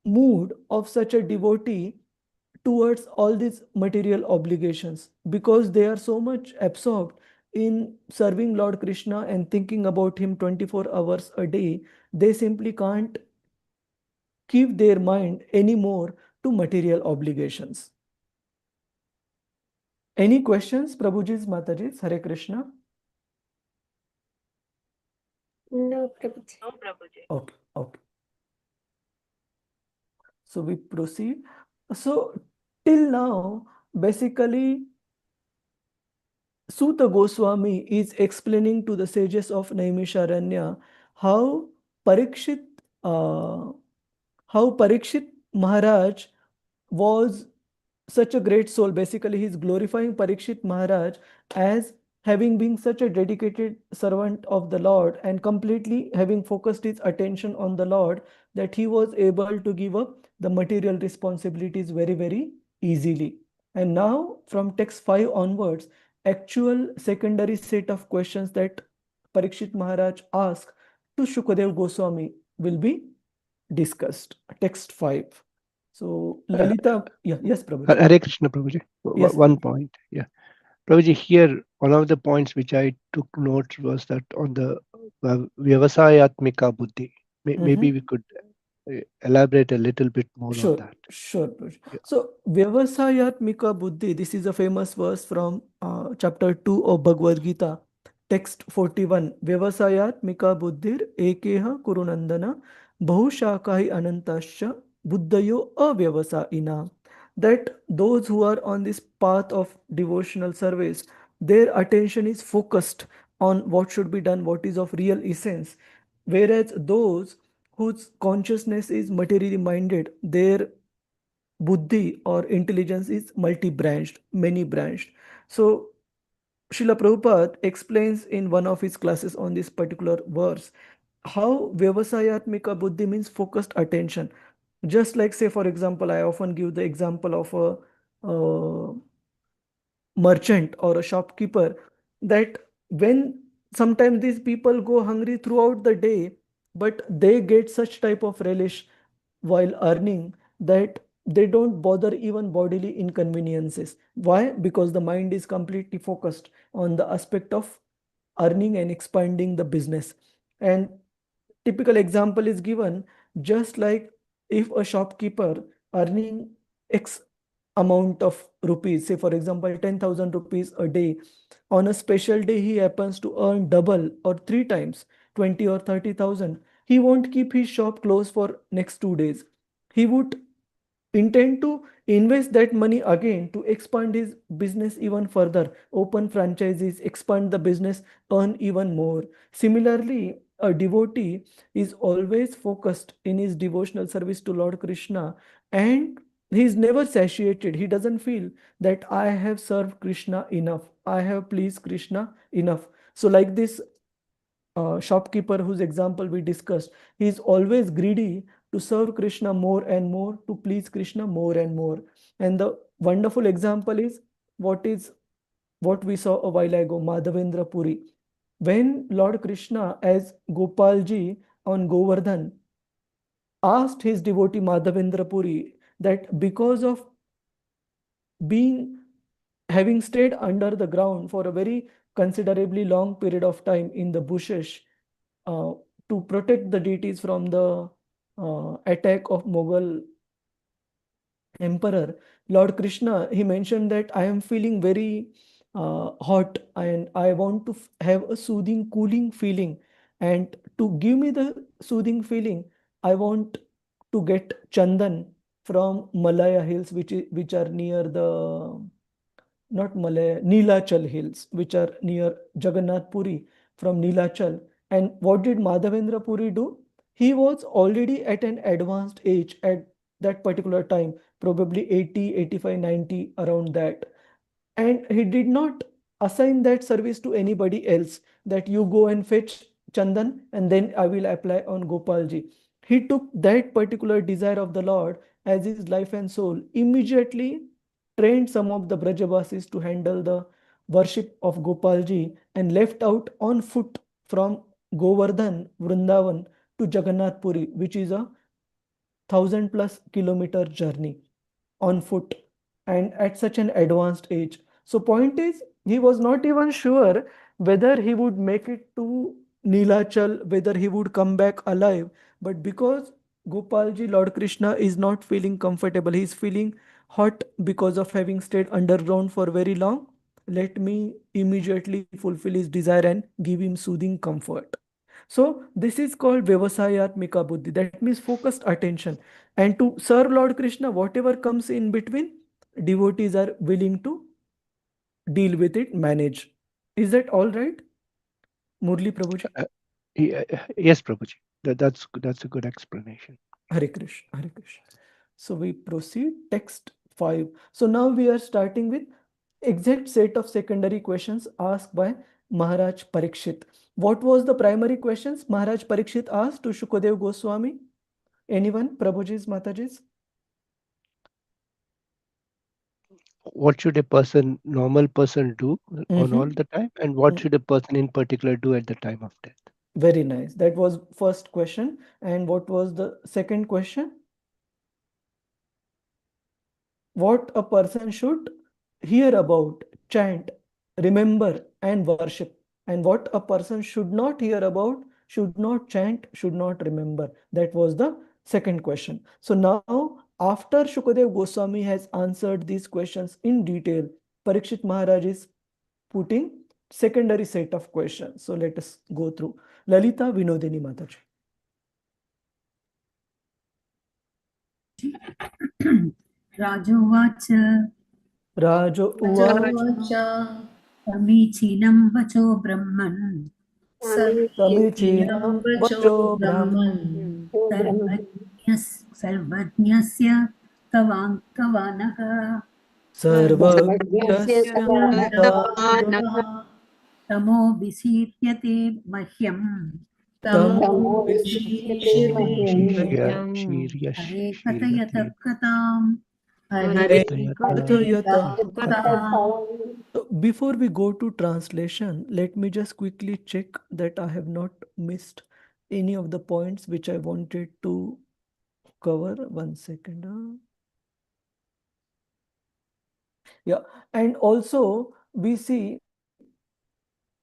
mood of such a devotee towards all these material obligations, because they are so much absorbed in serving Lord Krishna and thinking about him 24 hours a day, they simply can't give their mind anymore to material obligations. Any questions, Prabhuji's Mataji's? Hare Krishna. No, Prabhuji. No, Prabhuji. Okay, okay. So we proceed. So till now, basically, Suta Goswami is explaining to the sages of Naimisharanya how Parikshit, uh, how Parikshit Maharaj was such a great soul. Basically, he's glorifying Parikshit Maharaj as having been such a dedicated servant of the Lord and completely having focused his attention on the Lord, that he was able to give up the material responsibilities very, very easily. And now from text 5 onwards, actual secondary set of questions that Parikshit Maharaj asked to Shukadev Goswami will be discussed. Text 5. So Lalita, yes, Prabhuji. Hare Krishna, Prabhuji. Yes, One Prabhuji. point. Yeah. Prabhuji, here, one of the points which I took note was that on the Vyavasayatmika Buddhi. Maybe we could elaborate a little bit more on Sure, that. sure, Prabhuji. Yeah. So Vyavasayatmika Buddhi, this is a famous verse from chapter 2 of Bhagavad Gita, text 41. Vyavasayatmika Buddhir ekeha kurunandana bahushakahi anantascha buddhayo avyavasayina. That those who are on this path of devotional service, their attention is focused on what should be done, what is of real essence. Whereas those whose consciousness is materially minded, their buddhi or intelligence is multi-branched, many-branched. So Srila Prabhupada explains in one of his classes on this particular verse how Vyavasayatmika Buddhi means focused attention. Just like, say, for example, I often give the example of a merchant or a shopkeeper, that when sometimes these people go hungry throughout the day, but they get such type of relish while earning that they don't bother even bodily inconveniences. Why? Because the mind is completely focused on the aspect of earning and expanding the business. And typical example is given, just like if a shopkeeper earning X amount of rupees, say for example 10,000 rupees a day, on a special day he happens to earn double or three times, 20 or 30,000, he won't keep his shop closed for next 2 days. He would intend to invest that money again to expand his business even further, open franchises, expand the business, earn even more. Similarly, a devotee is always focused in his devotional service to Lord Krishna, and he is never satiated. He doesn't feel that I have served Krishna enough, I have pleased Krishna enough. So like this shopkeeper whose example we discussed, he is always greedy to serve Krishna more and more, to please Krishna more and more. And the wonderful example is what we saw a while ago, Madhavendra Puri. When Lord Krishna as Gopalji on Govardhan asked his devotee Madhavendra Puri that because of having stayed under the ground for a very considerably long period of time in the bushes, to protect the deities from the attack of Mughal emperor, Lord Krishna, he mentioned that I am feeling very hot and I want to have a soothing, cooling feeling. And to give me the soothing feeling, I want to get chandan from Malaya hills, which are near the, not Malaya, Neelachal hills, which are near Jagannath Puri from Neelachal. And what did Madhavendra Puri do? He was already at an advanced age at that particular time, probably 80, 85, 90, around that. And he did not assign that service to anybody else, that you go and fetch Chandan and then I will apply on Gopalji. He took that particular desire of the Lord as his life and soul, immediately trained some of the Brajavasis to handle the worship of Gopalji, and left out on foot from Govardhan, Vrindavan to Jagannath Puri, which is a 1,000+ kilometer journey on foot, and at such an advanced age. So point is, he was not even sure whether he would make it to Neelachal, whether he would come back alive. But because Gopalji, Lord Krishna, is not feeling comfortable, he is feeling hot because of having stayed underground for very long, let me immediately fulfill his desire and give him soothing comfort. So this is called Vyavasayatmika Buddhi. That means focused attention. And to serve Lord Krishna, whatever comes in between, devotees are willing to deal with it, manage. Is that all right? Murli Prabhuji? Yes, Prabhuji. That's a good explanation. Hare Krishna, Hare Krishna. So we proceed. Text 5. So now we are starting with exact set of secondary questions asked by Maharaj Parikshit. What was the primary questions Maharaj Parikshit asked to Shukadev Goswami? Anyone? Prabhuji's, Mataji's? What should a normal person do on all the time, and what should a person in particular do at the time of death? Very nice. That was first question. And what was the second question? What a person should hear about, chant, remember, and worship. And what a person should not hear about, should not chant, should not remember. That was the second question. So now, after Shukadev Goswami has answered these questions in detail, Parikshit Maharaj is putting secondary set of questions. So let us go through. Lalita Vinodini Mataji. राजोवाच Rajo Uvac समीचीनं वचो ब्रह्मन् Samichinam Vacho Brahman सर्वज्ञस्य तवाङ्कवानः Sarvajnasya तमो विशीर्यते मह्यं Tamo हरे कथयत कथाम् Before we go to translation, let me just quickly check that I have not missed any of the points which I wanted to cover. 1 second. Yeah, and also we see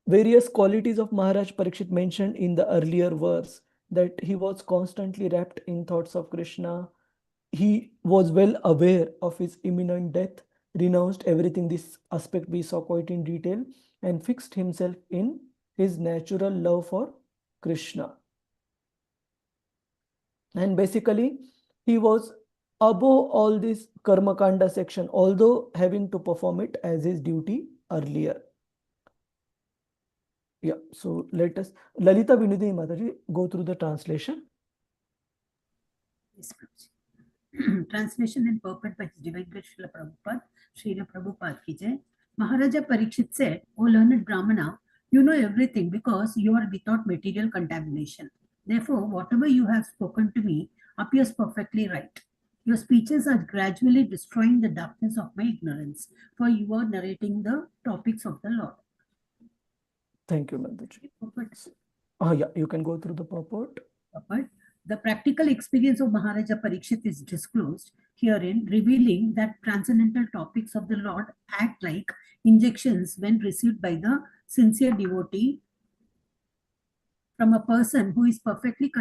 various qualities of Maharaj Parikshit mentioned in the earlier verse, that he was constantly wrapped in thoughts of Krishna. He was well aware of his imminent death, renounced everything. This aspect we saw quite in detail, and fixed himself in his natural love for Krishna. And basically, he was above all this Karma Kanda section, although having to perform it as his duty earlier. Yeah, so let us, Lalita Vinodini Mataji, go through the translation. Translation and purport by His Divine Grace Srila Prabhupada ki Jai. Maharaja Parikshit said, O learned Brahmana, You know everything because you are without material contamination. Therefore, whatever you have spoken to me appears perfectly right. Your speeches are gradually destroying the darkness of my ignorance, for you are narrating the topics of the Lord. Thank you, Mataji. Purport. Yeah, you can go through the purport. Purport. The practical experience of Maharaja Parikshit is disclosed herein, revealing that transcendental topics of the Lord act like injections when received by the sincere devotee from a person who is perfectly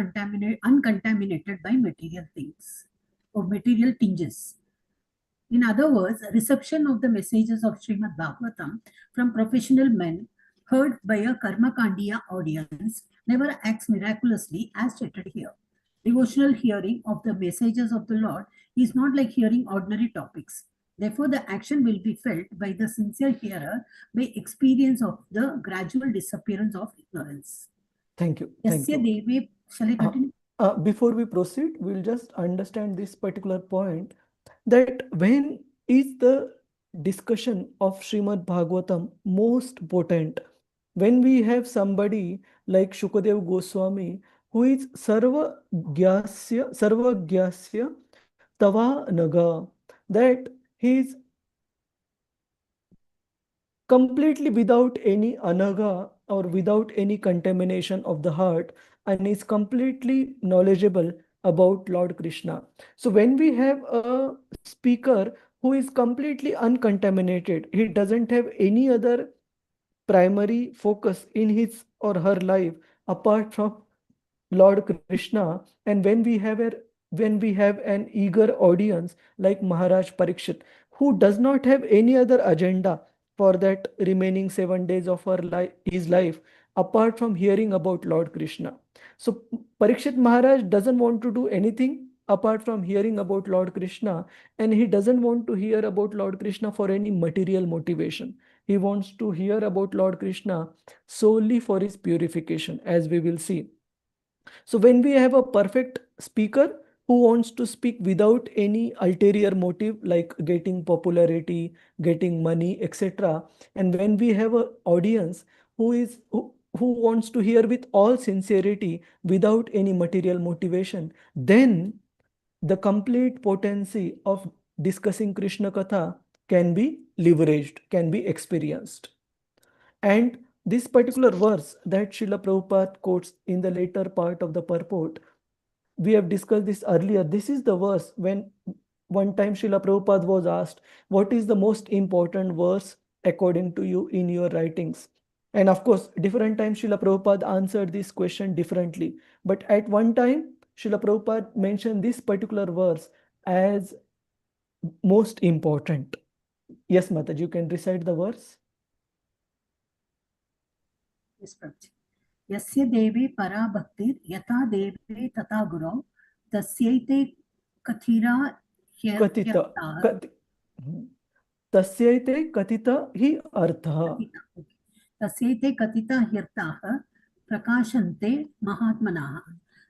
uncontaminated by material things or material tinges. In other words, reception of the messages of Srimad Bhagavatam from professional men heard by a Karmakandiya audience never acts miraculously as stated here. Devotional hearing of the messages of the Lord is not like hearing ordinary topics. Therefore, the action will be felt by the sincere hearer by experience of the gradual disappearance of ignorance. Thank you. Thank Yasya you. Deve, shall I continue? Before we proceed, we'll just understand this particular point, that when is the discussion of Srimad Bhagavatam most potent? When we have somebody like Shukadev Goswami, who is Sarvagyasya Tava Naga, that he is completely without any anaga or without any contamination of the heart, and is completely knowledgeable about Lord Krishna. So when we have a speaker who is completely uncontaminated, he doesn't have any other primary focus in his or her life apart from Lord Krishna, and when we have an eager audience like Maharaj Parikshit, who does not have any other agenda for that remaining 7 days of his life apart from hearing about Lord Krishna. So Parikshit Maharaj doesn't want to do anything apart from hearing about Lord Krishna, and he doesn't want to hear about Lord Krishna for any material motivation. He wants to hear about Lord Krishna solely for his purification, as we will see. So when we have a perfect speaker who wants to speak without any ulterior motive like getting popularity, getting money, etc., and when we have an audience who wants to hear with all sincerity without any material motivation, then the complete potency of discussing Krishna Katha can be leveraged, can be experienced. And this particular verse that Srila Prabhupada quotes in the later part of the purport, we have discussed this earlier. This is the verse when one time Srila Prabhupada was asked, what is the most important verse according to you in your writings? And of course, different times Srila Prabhupada answered this question differently. But at one time, Srila Prabhupada mentioned this particular verse as most important. Yes, Mataji, you can recite the verse. Yes, Prabhuji. Yasya deve para bhaktir yatha deve tata gurau tasyaite kathira Katita. Tasyaite katita hi artha. tasyaite katita hirtaha prakashante mahatmanaha.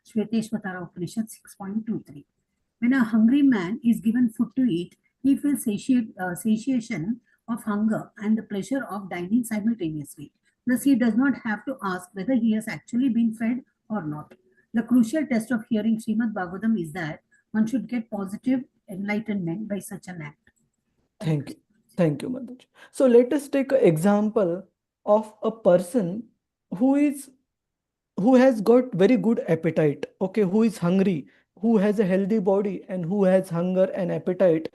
Shveteshvatara Upanishad 6.23. When a hungry man is given food to eat, he feels satiation of hunger and the pleasure of dining simultaneously. Thus, he does not have to ask whether he has actually been fed or not. The crucial test of hearing Srimad Bhagavatam is that one should get positive enlightenment by such an act. Thank you. Thank you, Mataji. So let us take an example of a person who has got very good appetite, okay, who is hungry, who has a healthy body and who has hunger and appetite,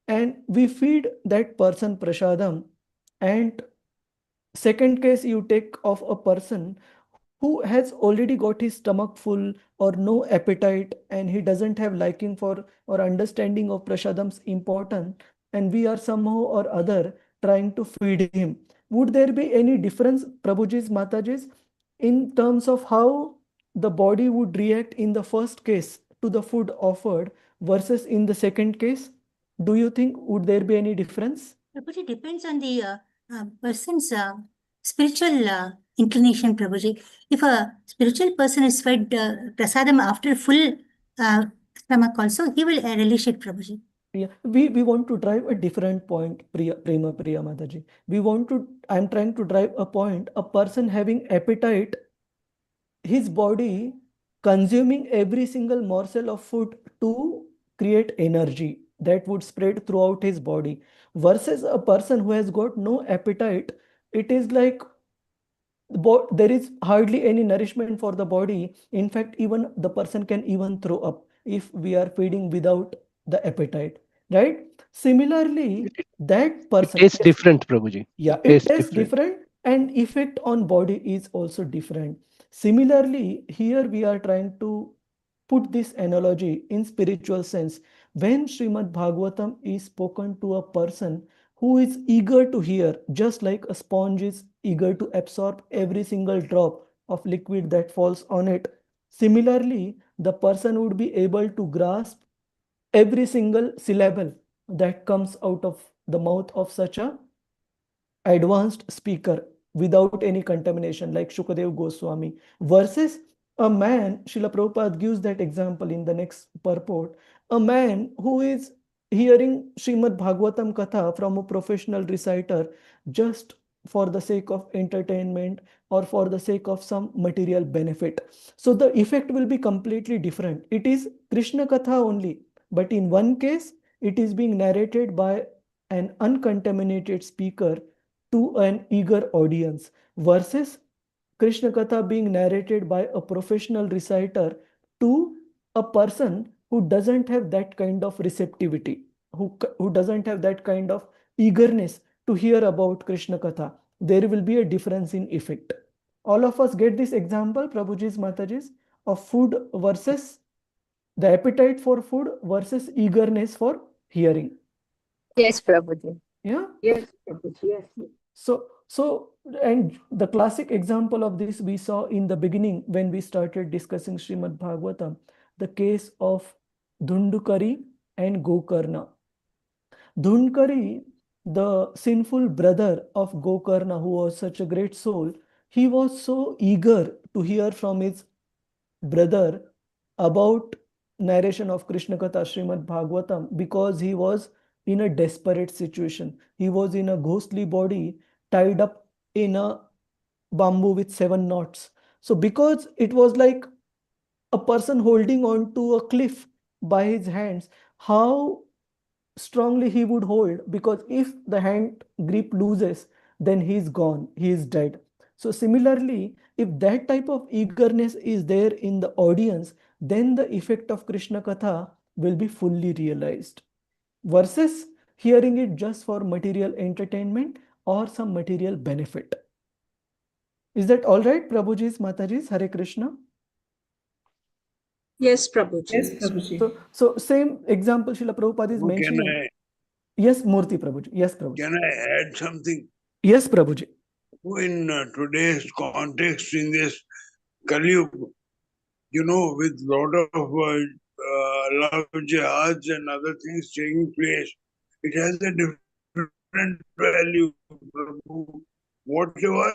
and we feed that person prasadam. And second case, you take of a person who has already got his stomach full or no appetite, and he doesn't have liking for or understanding of prasadam's importance, and we are somehow or other trying to feed him. Would there be any difference, Prabhuji's, Mataji's, in terms of how the body would react in the first case to the food offered versus in the second case? Do you think would there be any difference? Prabhuji, depends on the person's spiritual inclination, Prabhuji. If a spiritual person is fed prasadam after full stomach also, he will relish it, Prabhuji. Yeah, we want to drive a different point, Prema Priya Mataji. I'm trying to drive a point, a person having appetite, his body consuming every single morsel of food to create energy that would spread throughout his body, versus a person who has got no appetite. It is like there is hardly any nourishment for the body. In fact, even the person can even throw up if we are feeding without the appetite, right? Similarly, that It person, tastes yes, different, Prabhuji. yeah, It it tastes tastes different. different, and effect on body is also different. Similarly, here we are trying to put this analogy in spiritual sense. When Srimad Bhagavatam is spoken to a person who is eager to hear, just like a sponge is eager to absorb every single drop of liquid that falls on it, similarly, the person would be able to grasp every single syllable that comes out of the mouth of such a advanced speaker without any contamination, like Shukadev Goswami, versus a man. Srila Prabhupada gives that example in the next purport. A man who is hearing Srimad Bhagavatam Katha from a professional reciter just for the sake of entertainment or for the sake of some material benefit. So the effect will be completely different. It is Krishna Katha only, but in one case, it is being narrated by an uncontaminated speaker to an eager audience, versus Krishna Katha being narrated by a professional reciter to a person who doesn't have that kind of receptivity, who doesn't have that kind of eagerness to hear about Krishna Katha. There will be a difference in effect. All of us get this example, Prabhuji's, Mataji's, of food versus the appetite for food versus eagerness for hearing. Yes, Prabhuji. Yeah. Yes, Prabhuji. Yes. So, and the classic example of this we saw in the beginning when we started discussing Srimad Bhagavatam, the case of Dhundukari and Gokarna. Dhundukari, the sinful brother of Gokarna, who was such a great soul, he was so eager to hear from his brother about narration of Krishna Katha Srimad Bhagavatam because he was in a desperate situation. He was in a ghostly body tied up in a bamboo with 7 knots. So because it was like a person holding on to a cliff by his hands, how strongly he would hold, because if the hand grip loses, then he's gone, he is dead. So similarly, if that type of eagerness is there in the audience, then the effect of Krishna Katha will be fully realized, versus hearing it just for material entertainment or some material benefit. Is that all right, Prabhuji's, Mataji's? Hare Krishna. Yes, Prabhuji. Yes, Prabhuji. So same example Srila Prabhupada is mentioning. Yes, Murti Prabhuji. Yes, Prabhuji. Can I add something? Yes, Prabhuji. In today's context, in this Kali Yuga, with lot of love jihads and other things taking place, it has a different value. Whatever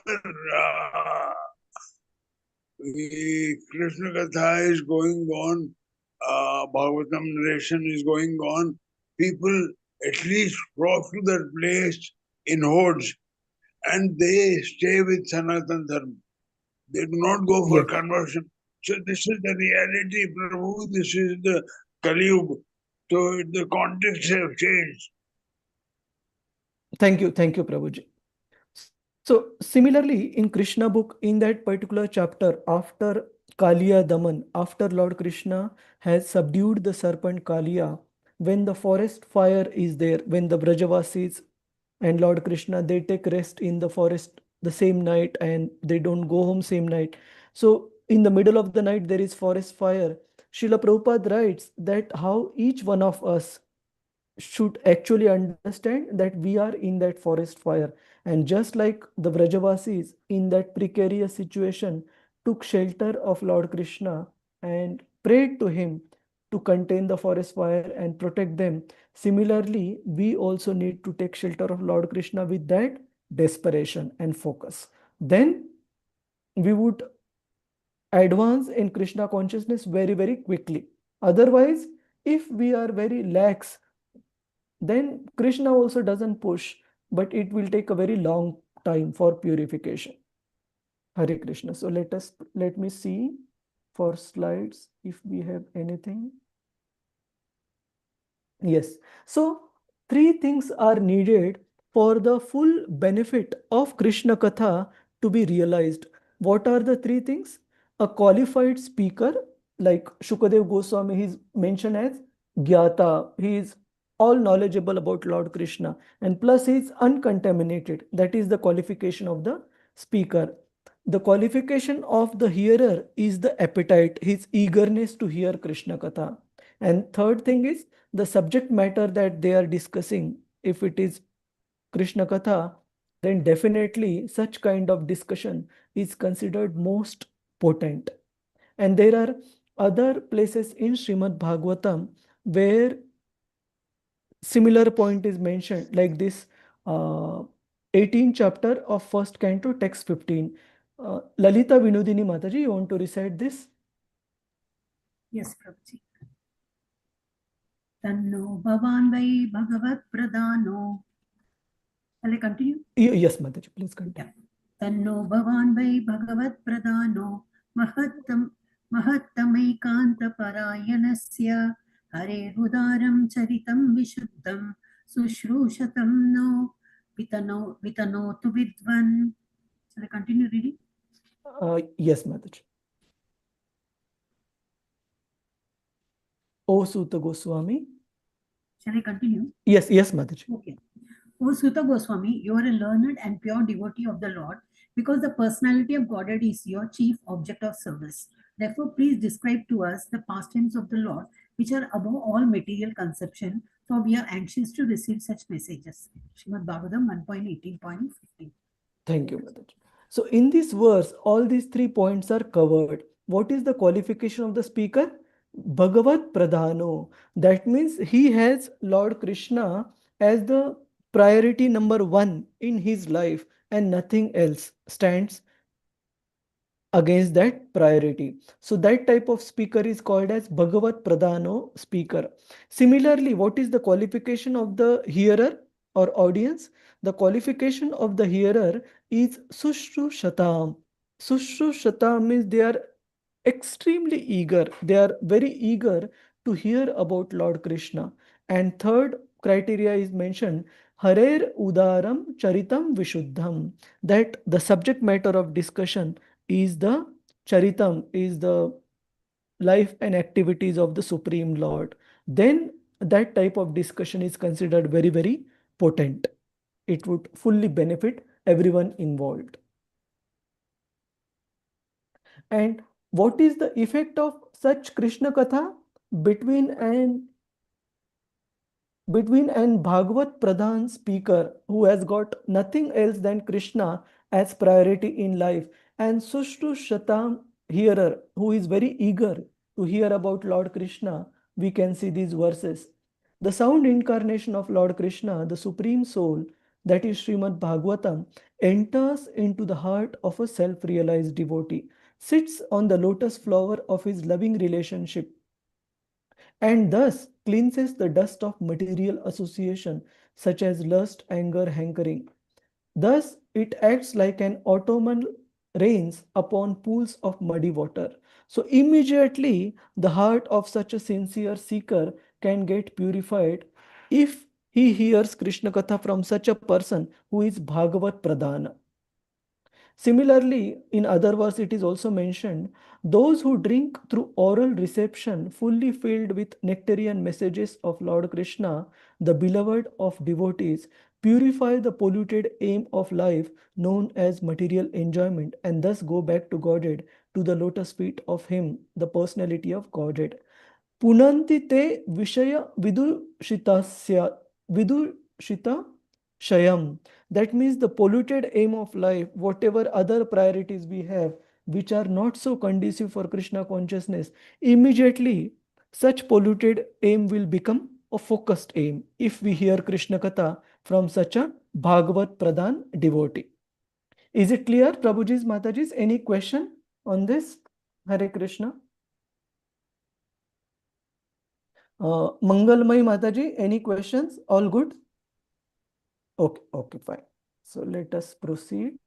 Krishna Katha is going on, Bhagavatam narration is going on, people at least flock to that place in hordes and they stay with Sanatan Dharma. They do not go for conversion. So this is the reality, Prabhu. This is the Kali Yuga. So the context have changed. Thank you, Prabhuji. So similarly, in Krishna book, in that particular chapter, after Kaliya Daman, after Lord Krishna has subdued the serpent Kaliya, when the forest fire is there, when the Brajavasis and Lord Krishna, they take rest in the forest the same night and they don't go home same night. So in the middle of the night, there is forest fire. Srila Prabhupada writes that how each one of us should actually understand that we are in that forest fire. And just like the Vrajavasis in that precarious situation took shelter of Lord Krishna and prayed to him to contain the forest fire and protect them, similarly, we also need to take shelter of Lord Krishna with that desperation and focus. Then we would advance in Krishna consciousness very, very quickly. Otherwise, if we are very lax then Krishna also doesn't push, but it will take a very long time for purification. Hare Krishna. So let me see for slides if we have anything. Yes. So 3 things are needed for the full benefit of Krishna Katha to be realized. What are the 3 things? A qualified speaker, like Shukadev Goswami, he is mentioned as Gyata. He is all knowledgeable about Lord Krishna, and plus he is uncontaminated. That is the qualification of the speaker. The qualification of the hearer is the appetite, his eagerness to hear Krishna Katha. And third thing is the subject matter that they are discussing. If it is Krishna Katha, then definitely such kind of discussion is considered most potent. And there are other places in Srimad Bhagavatam where similar point is mentioned, like this 18th chapter of first canto, text 15. Lalita Vinodini Mataji, you want to recite this? Yes, Prabhuji. Tanno Bhavan Vai Bhagavat Pradano. Shall I continue? Yes, Mataji, please continue. Yeah. Tanno Bhavan Vai Bhagavat Pradano Mahattamekanta Parayanasya Hare Rudaram Charitam Vishuddham Sushrushatam no Vitano tu Vidvan. Shall I continue reading? Yes, Mataji. O Suta Goswami. Shall I continue? Yes, Mataji. Okay. O Suta Goswami, you are a learned and pure devotee of the Lord because the personality of Godhead is your chief object of service. Therefore, please describe to us the pastimes of the Lord, which are above all material conception, for we are anxious to receive such messages. Srimad Bhagavatam 1.18.15. Thank you, Mataji. So in this verse, all these 3 points are covered. What is the qualification of the speaker? Bhagavat Pradhano. That means he has Lord Krishna as the priority number 1 in his life, and nothing else stands against that priority. So that type of speaker is called as Bhagavat Pradhano speaker. Similarly, what is the qualification of the hearer or audience? The qualification of the hearer is Sushrushatam. Sushrushatam means they are extremely eager. They are very eager to hear about Lord Krishna. And third criteria is mentioned, Harer Udaram Charitam Vishuddham, that the subject matter of discussion is the Charitam, is the life and activities of the Supreme Lord. Then that type of discussion is considered very, very potent. It would fully benefit everyone involved. And what is the effect of such Krishna Katha between an Bhagavat Pradhan speaker who has got nothing else than Krishna as priority in life, and Sushru Shatam hearer who is very eager to hear about Lord Krishna? We can see these verses. The sound incarnation of Lord Krishna, the Supreme Soul, that is Srimad Bhagavatam, enters into the heart of a self-realized devotee, sits on the lotus flower of his loving relationship, and thus cleanses the dust of material association such as lust, anger, hankering. Thus it acts like an autumnal rains upon pools of muddy water. So immediately the heart of such a sincere seeker can get purified if he hears Krishna Katha from such a person who is Bhagavat Pradhana. Similarly, in other verse it is also mentioned, those who drink through oral reception fully filled with nectarian messages of Lord Krishna, the beloved of devotees, purify the polluted aim of life known as material enjoyment, and thus go back to Godhead, to the lotus feet of Him, the personality of Godhead. Punanti te vishaya vidushita shayam. That means the polluted aim of life, whatever other priorities we have, which are not so conducive for Krishna consciousness, immediately such polluted aim will become a focused aim if we hear Krishna Katha from such a Bhagavat Pradhan devotee. Is it clear, Prabhuji's, Mataji's? Any question on this? Hare Krishna. Mangalmai Mataji, any questions? All good? Okay, fine. So let us proceed.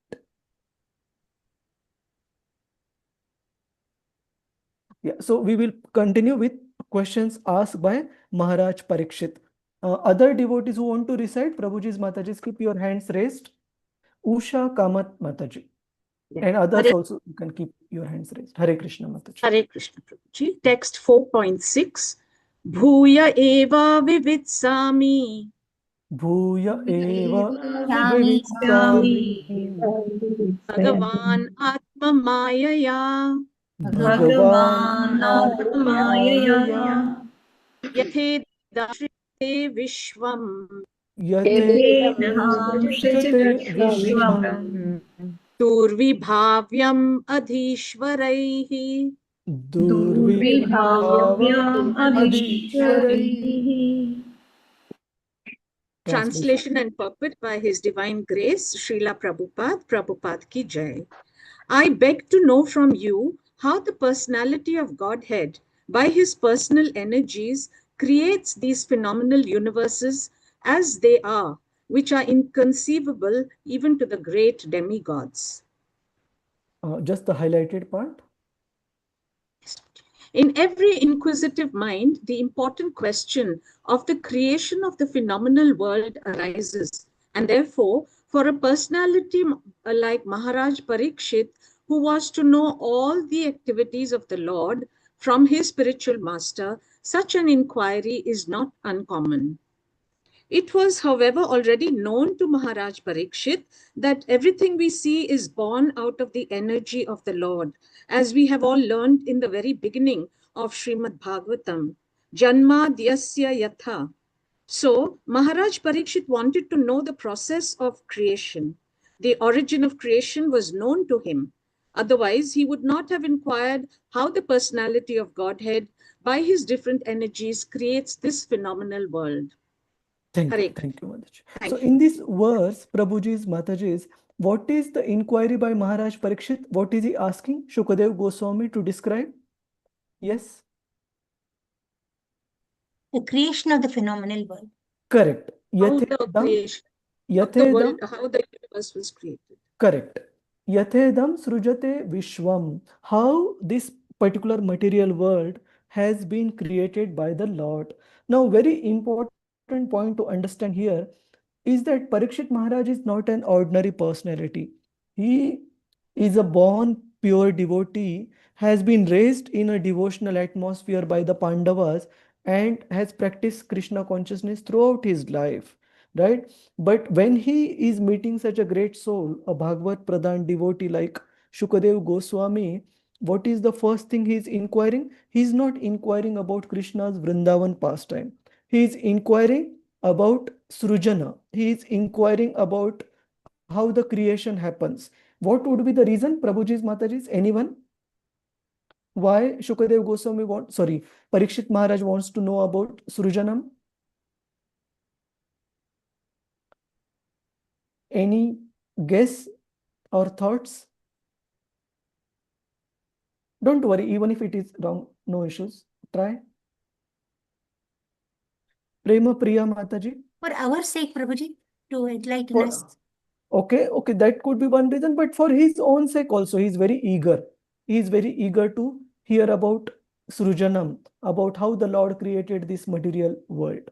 Yeah, so we will continue with questions asked by Maharaj Parikshit. Other devotees who want to recite, Prabhuji's Mataji, keep your hands raised. Usha Kamat Mataji. And others also, you can keep your hands raised. Hare Krishna Mataji. Hare Krishna Prabhuji. Text 4.6. Bhuya eva vivitsami. Bhuya eva Yami, vivitsami. Bhagavan Atma Mayaya. Bhagavan Atma Mayaya. Yathedashrite Vishwam. Yatedam Shrite Vishwam. Durvibhavyam Adhishvaraihi. Durvibhavam Adhishwarai. Translation and purport by His Divine Grace, Srila Prabhupada, Prabhupada Ki Jai. I beg to know from you how the personality of Godhead, by his personal energies, creates these phenomenal universes as they are, which are inconceivable even to the great demigods. Just the highlighted part. In every inquisitive mind, the important question of the creation of the phenomenal world arises. And therefore, for a personality like Maharaj Parikshit, who was to know all the activities of the Lord from his spiritual master, such an inquiry is not uncommon. It was, however, already known to Maharaj Parikshit that everything we see is born out of the energy of the Lord, as we have all learned in the very beginning of Srimad Bhagavatam, Janma Dyasya Yatha. So, Maharaj Parikshit wanted to know the process of creation. The origin of creation was known to him. Otherwise, he would not have inquired how the personality of Godhead, by his different energies, creates this phenomenal world. Thank you, Mataji. So in this verse, Prabhuji's, Mataji's, what is the inquiry by Maharaj Parikshit? What is he asking Shukadev Goswami to describe? Yes? the creation of the phenomenal world. Correct. How the creation of the world, how the universe was created. Correct. Yathedam srujate vishwam. How this particular material world has been created by the Lord. Now, very important point to understand here is that Parikshit Maharaj is not an ordinary personality. He is a born pure devotee, has been raised in a devotional atmosphere by the Pandavas, and has practiced Krishna consciousness throughout his life, right? But when he is meeting such a great soul, a Bhagavad Pradhan devotee like Shukadev Goswami, what is the first thing he is inquiring? He is not inquiring about Krishna's Vrindavan pastime. He is inquiring about Srujana. He is inquiring about how the creation happens. What would be the reason, Prabhuji's, Mataji's? Anyone? Why Shukadev Goswami Parikshit Maharaj wants to know about Srujanam? Any guess or thoughts? Don't worry, even if it is wrong, no issues. Try. Prema Priya Mataji. For our sake, Prabhuji, to enlighten us. Okay, that could be one reason, but for his own sake also, he is very eager. He is very eager to hear about Srujanam, about how the Lord created this material world.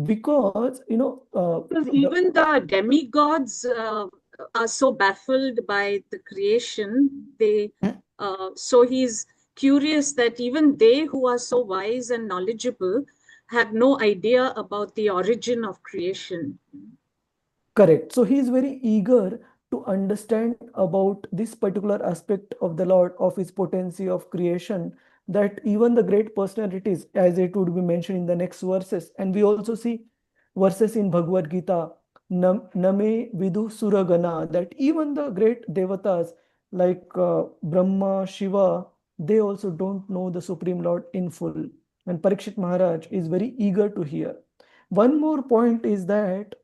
Because, because even the demigods are so baffled by the creation, so he's curious that even they who are so wise and knowledgeable have no idea about the origin of creation. Correct. So he is very eager to understand about this particular aspect of the Lord, of his potency of creation, that even the great personalities, as it would be mentioned in the next verses, and we also see verses in Bhagavad Gita, Name Vidu Suragana, that even the great devatas like Brahma, Shiva, they also don't know the Supreme Lord in full. And Parikshit Maharaj is very eager to hear. One more point is that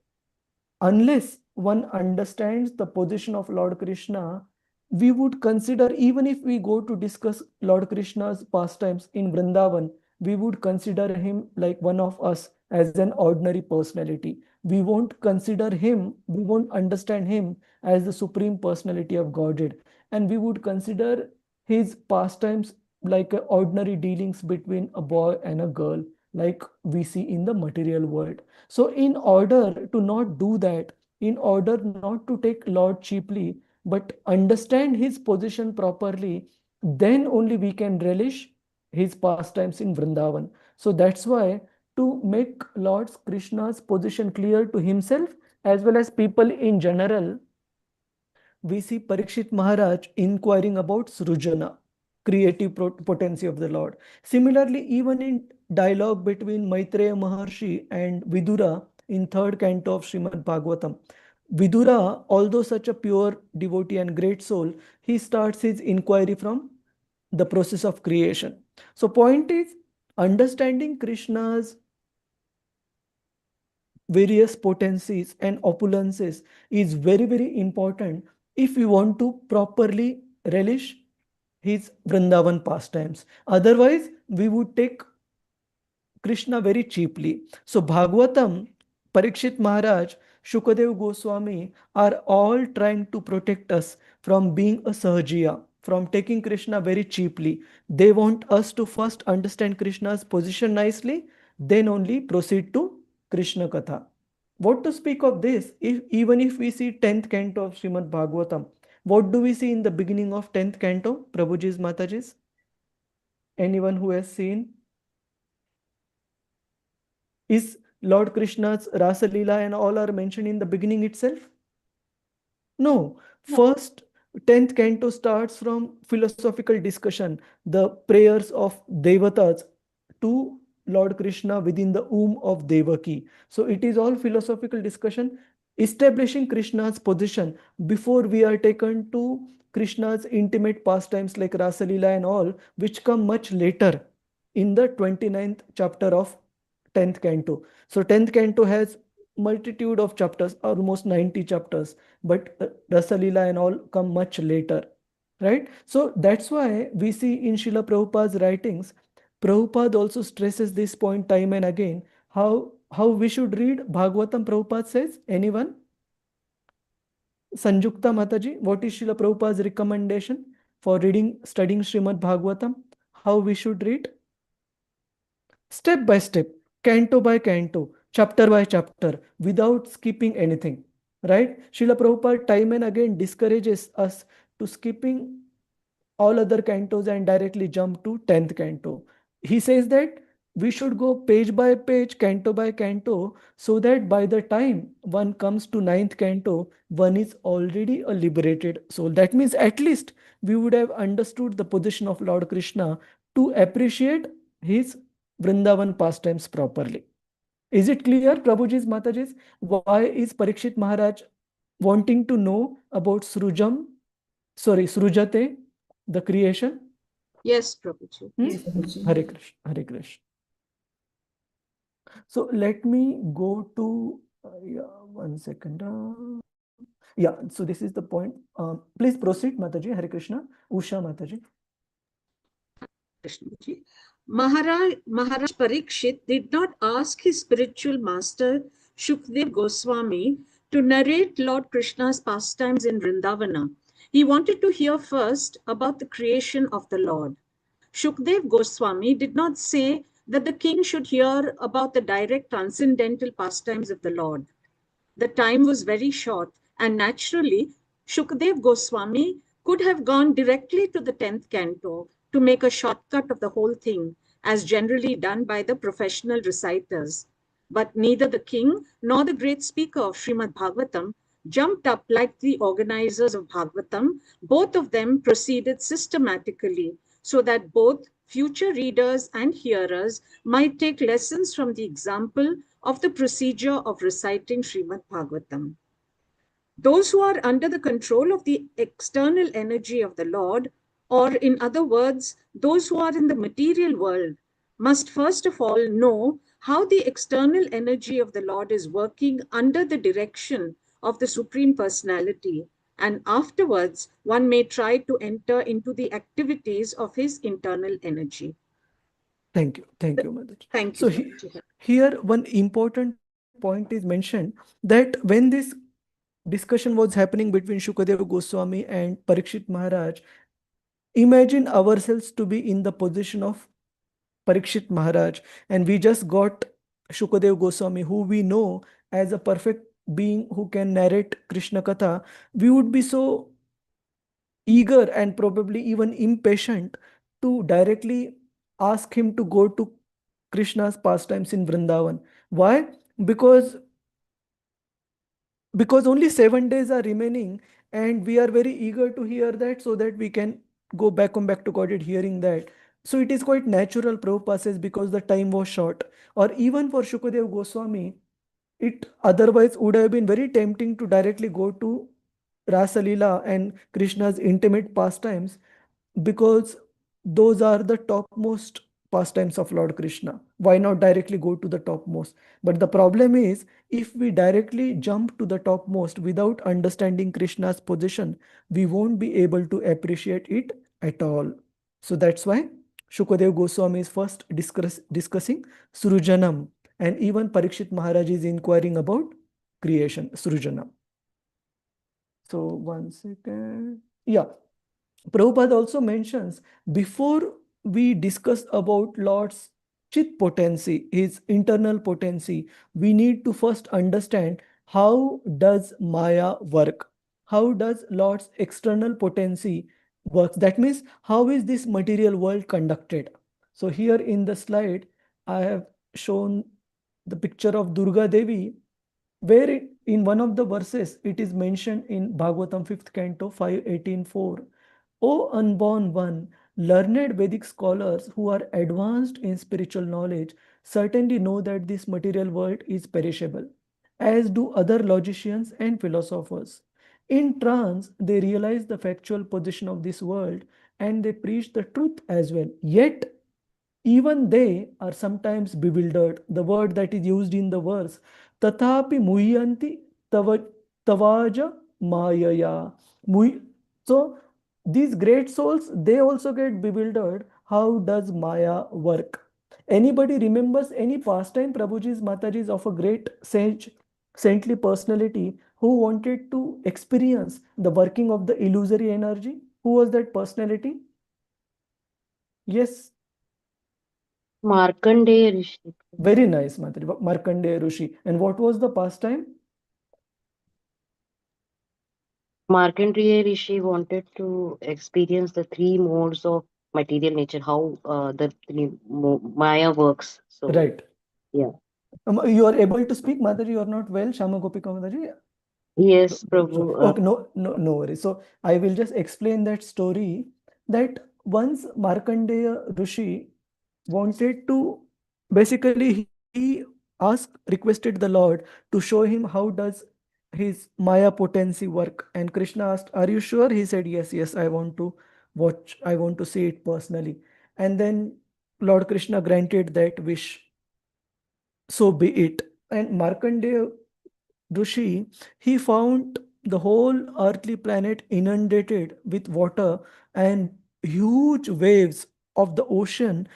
unless one understands the position of Lord Krishna we would consider, even if we go to discuss Lord Krishna's pastimes in Vrindavan, we would consider him like one of us as an ordinary personality. We won't consider him, we won't understand him as the supreme personality of Godhead. And we would consider his pastimes like ordinary dealings between a boy and a girl, like we see in the material world. So in order to not do that, in order not to take Lord cheaply, but understand his position properly, then only we can relish his pastimes in Vrindavan. So that's why, to make Lord Krishna's position clear to himself as well as people in general, we see Parikshit Maharaj inquiring about Srujana, creative potency of the Lord. Similarly, even in dialogue between Maitreya Maharshi and Vidura in third canto of Srimad Bhagavatam, Vidura, although such a pure devotee and great soul, he starts his inquiry from the process of creation. So point is, understanding Krishna's various potencies and opulences is very, very important if we want to properly relish his Vrindavan pastimes. Otherwise, we would take Krishna very cheaply. So Bhagavatam, Parikshit Maharaj, Shukadev Goswami are all trying to protect us from being a Sahajiya, from taking Krishna very cheaply. They want us to first understand Krishna's position nicely, then only proceed to Krishna Katha. What to speak of this? Even if we see 10th canto of Srimad Bhagavatam, what do we see in the beginning of 10th canto, Prabhuji's Mataji's? Anyone who has seen? Is Lord Krishna's Rasa Leela and all are mentioned in the beginning itself? No. First, 10th canto starts from philosophical discussion, the prayers of Devatas to Lord Krishna within the womb of Devaki. So it is all philosophical discussion establishing Krishna's position before we are taken to Krishna's intimate pastimes like Rasa Leela and all, which come much later in the 29th chapter of 10th canto. So 10th canto has multitude of chapters, almost 90 chapters, but Rasa Leela and all come much later, right? So that's why we see in Srila Prabhupada's writings, Prabhupada also stresses this point time and again, how we should read Bhagavatam. Prabhupada says, anyone? Sanjukta Mataji, what is Srila Prabhupada's recommendation for studying Srimad Bhagavatam? How we should read? Step by step, canto by canto, chapter by chapter, without skipping anything, right? Srila Prabhupada time and again discourages us to skipping all other cantos and directly jump to 10th canto. He says that we should go page by page, canto by canto, so that by the time one comes to 9th canto, one is already a liberated soul. That means at least we would have understood the position of Lord Krishna to appreciate his Vrindavan pastimes properly. Is it clear, Prabhuji's Mataji's? Why is Parikshit Maharaj wanting to know about Srujate, the creation? Yes, Prabhuji. Yes, Prabhuji. Hare Krishna, Hare Krishna. So let me go to, one second. Yeah, so this is the point. Please proceed, Mataji, Hare Krishna. Usha Mataji. Krishnaji. Maharaj Parikshit did not ask his spiritual master Shukdev Goswami to narrate Lord Krishna's pastimes in Vrindavana. He wanted to hear first about the creation of the Lord. Shukdev Goswami did not say that the king should hear about the direct transcendental pastimes of the Lord. The time was very short, and naturally, Shukdev Goswami could have gone directly to the 10th canto to make a shortcut of the whole thing, as generally done by the professional reciters. But neither the king nor the great speaker of Srimad Bhagavatam jumped up like the organizers of Bhagavatam. Both of them proceeded systematically so that both future readers and hearers might take lessons from the example of the procedure of reciting Srimad Bhagavatam. Those who are under the control of the external energy of the Lord, or in other words, those who are in the material world, must first of all know how the external energy of the Lord is working under the direction of the Supreme Personality, and afterwards one may try to enter into the activities of his internal energy. Thank you, Mataji. Thank So you, Prabhuji. here one important point is mentioned that when this discussion was happening between Shukadeva Goswami and Parikshit Maharaj, imagine ourselves to be in the position of Parikshit Maharaj, and we just got Shukadev Goswami, who we know as a perfect being who can narrate Krishna Katha. We would be so eager and probably even impatient to directly ask him to go to Krishna's pastimes in Vrindavan. Why? Because only 7 days are remaining, and we are very eager to hear that so that we can go back to Godhead hearing that. So it is quite natural, Prabhupada says, because the time was short. Or even for Shukadev Goswami, it otherwise would have been very tempting to directly go to Rasa Leela and Krishna's intimate pastimes, because those are the topmost pastimes of Lord Krishna. Why not directly go to the topmost? But the problem is, if we directly jump to the topmost without understanding Krishna's position, we won't be able to appreciate it at all. So that's why Shukadev Goswami is first discussing Srujanam, and even Parikshit Maharaj is inquiring about creation, Srujanam. So one second. Yeah. Prabhupada also mentions, before we discuss about Lord's chit potency, his internal potency, we need to first understand how does Maya work? How does Lord's external potency works? That means, how is this material world conducted? So here in the slide, I have shown the picture of Durga Devi, where in one of the verses it is mentioned in Bhagavatam 5th Canto 5:18:4. O unborn one, learned Vedic scholars who are advanced in spiritual knowledge certainly know that this material world is perishable, as do other logicians and philosophers. In trance, they realize the factual position of this world and they preach the truth as well. Yet, even they are sometimes bewildered. The word that is used in the verse, Tathapi muhyanti tavaja mayaya. So these great souls, they also get bewildered. How does Maya work? Anybody remembers any pastime, Prabhuji's, Mataji's, of a great sage, saintly personality who wanted to experience the working of the illusory energy? Who was that personality? Yes. Markandeya Rishi. Very nice, Mataji. Markandeya Rishi. And what was the pastime? Markandeya Rishi wanted to experience the three modes of material nature, how the Maya works. So, Right. yeah. You are able to speak, Mataji. You are not well, Shama Gopika Mataji. Yes, So, Prabhu. okay, no worries. So I will just explain that story, that once Markandeya Rishi wanted to, basically he requested the Lord to show him how does his Maya potency work. And Krishna asked, are you sure? He said, yes, I want to watch, I want to see it personally. And then Lord Krishna granted that wish. So be it. And Markandeya Rishi, he found the whole earthly planet inundated with water, and huge waves of the ocean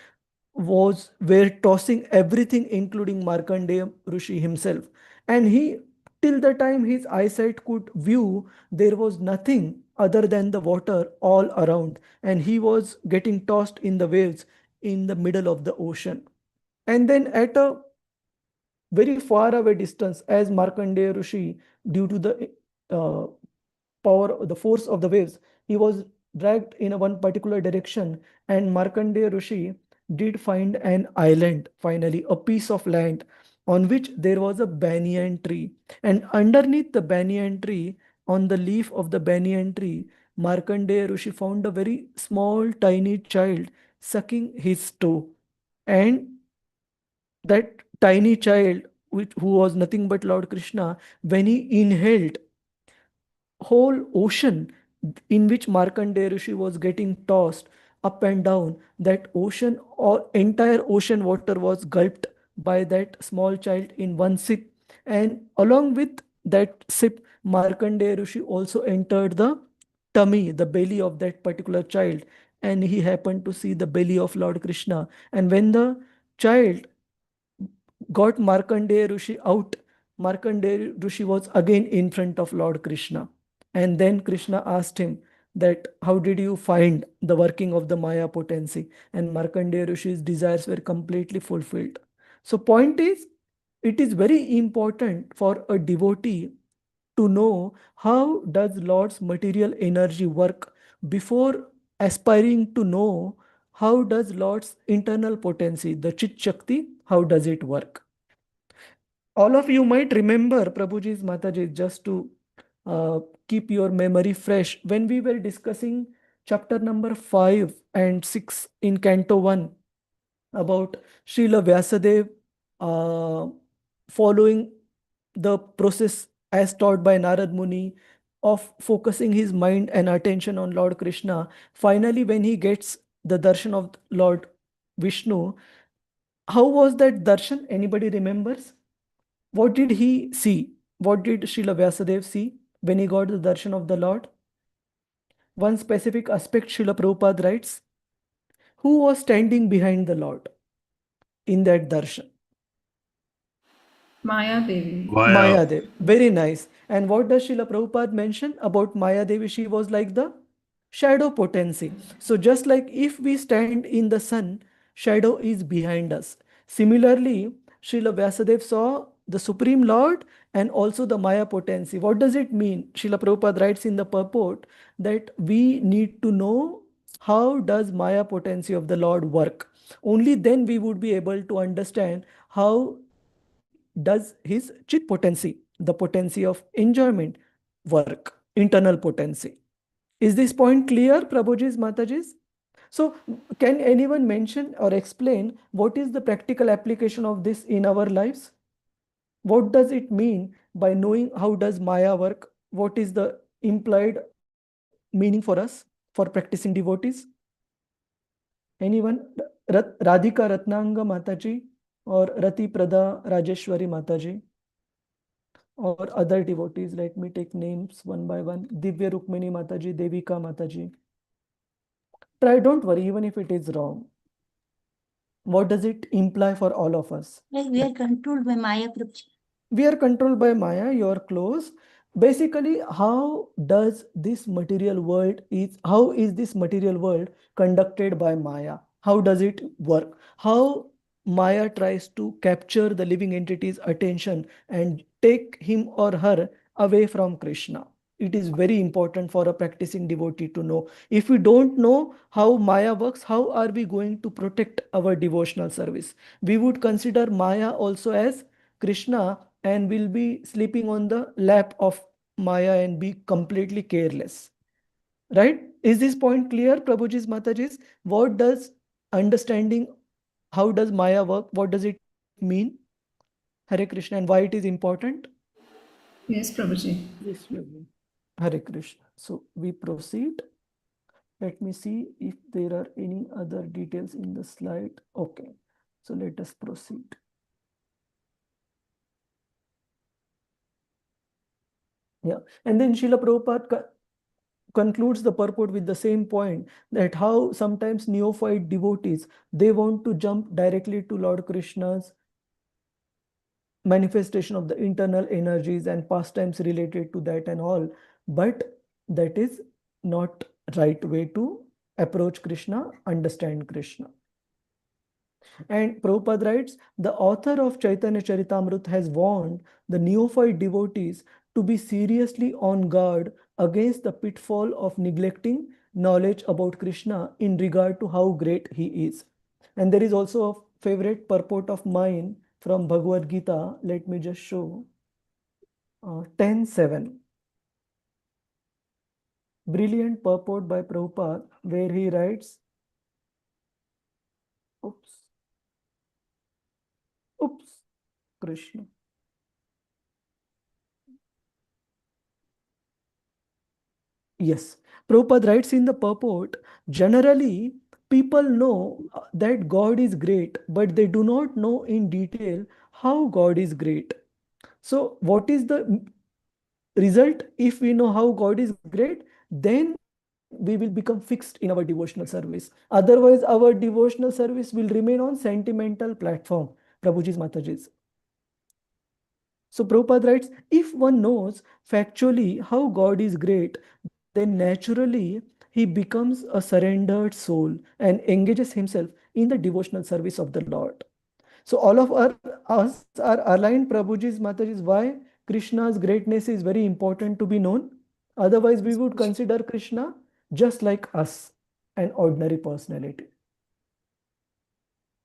were tossing everything, including Markandeya Rishi himself. And he, till the time his eyesight could view, there was nothing other than the water all around, and he was getting tossed in the waves in the middle of the ocean. And then at a very far away distance, as Markandeya Rishi, due to the uh, power, the force of the waves, he was dragged in a one particular direction, and Markandeya Rishi did find an island, finally, a piece of land on which there was a banyan tree. And underneath the banyan tree, on the leaf of the banyan tree, Markandeya Rishi found a very small, tiny child sucking his toe. And that tiny child, who was nothing but Lord Krishna, when he inhaled, whole ocean in which Markandeya Rishi was getting tossed up and down, that ocean or entire ocean water was gulped by that small child in one sip. And along with that sip, Markandeya Rishi also entered the tummy, the belly of that particular child, and he happened to see the belly of Lord Krishna. And when the child got Markandeya Rishi out, Markandeya Rishi was again in front of Lord Krishna. And then Krishna asked him that how did you find the working of the Maya potency? And Markandeya Rishi's desires were completely fulfilled. So point is, it is very important for a devotee to know how does Lord's material energy work before aspiring to know how does Lord's internal potency, the Chit Shakti, how does it work? All of you might remember Prabhuji's Mataji, just to keep your memory fresh, when we were discussing chapter number 5 and 6 in Canto 1 about Srila Vyasadeva following the process as taught by Narad Muni of focusing his mind and attention on Lord Krishna. Finally, when he gets the darshan of Lord Vishnu, how was that darshan? Anybody remembers? What did he see? What did Srila Vyasadeva see when he got the darshan of the Lord? One specific aspect Srila Prabhupada writes, who was standing behind the Lord in that darshan? Maya Devi. Maya Devi. Very nice. And what does Srila Prabhupada mention about Maya Devi? She was like the shadow potency. So just like if we stand in the sun, shadow is behind us. Similarly, Srila Vyasadeva saw the Supreme Lord and also the Maya potency. What does it mean? Srila Prabhupada writes in the purport that we need to know how does Maya potency of the Lord work. Only then we would be able to understand how does his chit potency, the potency of enjoyment, work, internal potency. Is this point clear, Prabhuji's, Mataji's? So can anyone mention or explain what is the practical application of this in our lives? What does it mean by knowing how does Maya work? What is the implied meaning for us, for practicing devotees? Anyone? Radhika Ratnanga Mataji or Rati Prada Rajeshwari Mataji? Or other devotees, let me take names one by one. Divya Rukmini Mataji, Devika Mataji. Try, don't worry, even if it is wrong. What does it imply for all of us? Like we are controlled by Maya, Prabhuji. We are controlled by Maya, you're close. Basically, how does this material world how is this material world conducted by Maya? How does it work? How Maya tries to capture the living entity's attention and take him or her away from Krishna. It is very important for a practicing devotee to know. If we don't know how Maya works, how are we going to protect our devotional service? We would consider Maya also as Krishna and will be sleeping on the lap of Maya and be completely careless. Right? Is this point clear, Prabhuji's, Mataji's? What does understanding how does Maya work? What does it mean? Hare Krishna, and why it is important? Yes, Prabhuji. Yes, Hare Krishna. So we proceed. Let me see if there are any other details in the slide. Okay. So let us proceed. Yeah. And then Srila Prabhupada concludes the purport with the same point, that how sometimes neophyte devotees, they want to jump directly to Lord Krishna's manifestation of the internal energies and pastimes related to that and all, but that is not right way to approach Krishna, understand Krishna. And Prabhupada writes, the author of Chaitanya Charitamrita has warned the neophyte devotees to be seriously on guard against the pitfall of neglecting knowledge about Krishna in regard to how great he is. And there is also a favorite purport of mine from Bhagavad Gita. Let me just show 10.7. Brilliant purport by Prabhupada, where he writes, Krishna. Yes, Prabhupada writes in the purport, generally people know that God is great, but they do not know in detail how God is great. So what is the result, if we know how God is great, then we will become fixed in our devotional service. Otherwise, our devotional service will remain on sentimental platform. Prabhuji's Mataji's. So Prabhupada writes, if one knows factually how God is great, then naturally he becomes a surrendered soul and engages himself in the devotional service of the Lord. So all of us are aligned, Prabhuji's Mataji's, why Krishna's greatness is very important to be known. Otherwise, we would consider Krishna just like us, an ordinary personality.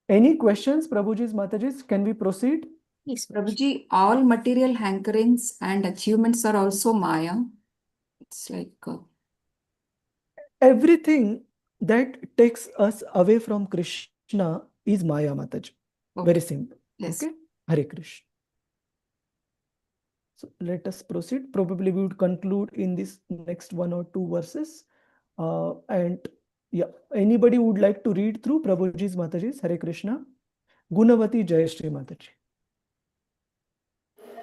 Any questions, Prabhuji's Mataji's? Can we proceed? Yes, Prabhuji, all material hankerings and achievements are also Maya. It's like everything that takes us away from Krishna is Maya, Mataji. okay. Very simple. Yes. Okay. Hare Krishna. So let us proceed. Probably we would conclude in this next 1 or 2 verses. And yeah, anybody would like to read through Prabhuji's Mataji's? Hare Krishna. Gunavati Jayashri Mataji.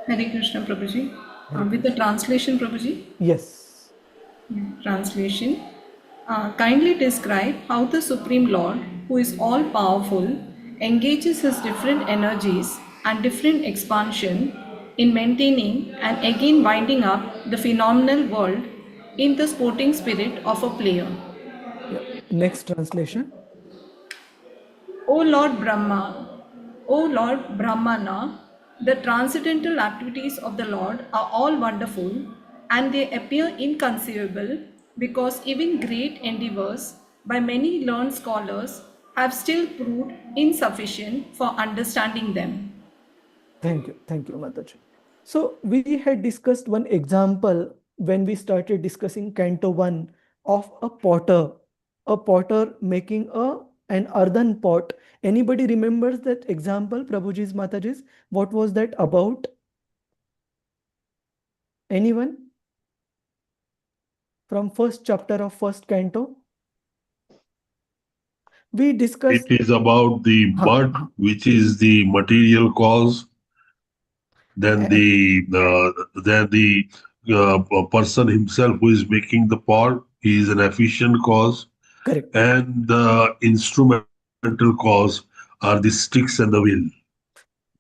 Hare Krishna Prabhuji. With the translation, Prabhuji? Yes. Translation. Kindly describe how the Supreme Lord, who is all powerful, engages his different energies and different expansion in maintaining and again winding up the phenomenal world in the sporting spirit of a player. Yeah. Next translation. O Lord Brahmana, the transcendental activities of the Lord are all wonderful and they appear inconceivable because even great endeavors by many learned scholars have still proved insufficient for understanding them. Thank you, Mataji. So we had discussed one example when we started discussing Canto 1 of a potter making an earthen pot. Anybody remembers that example, Prabhuji's, Mataji's? What was that about? Anyone? From first chapter of first canto? We discussed. It is about the mud, which is the material cause. Then the person himself who is making the pot, he is an efficient cause. Correct. And the instrumental cause are the sticks and the wheel.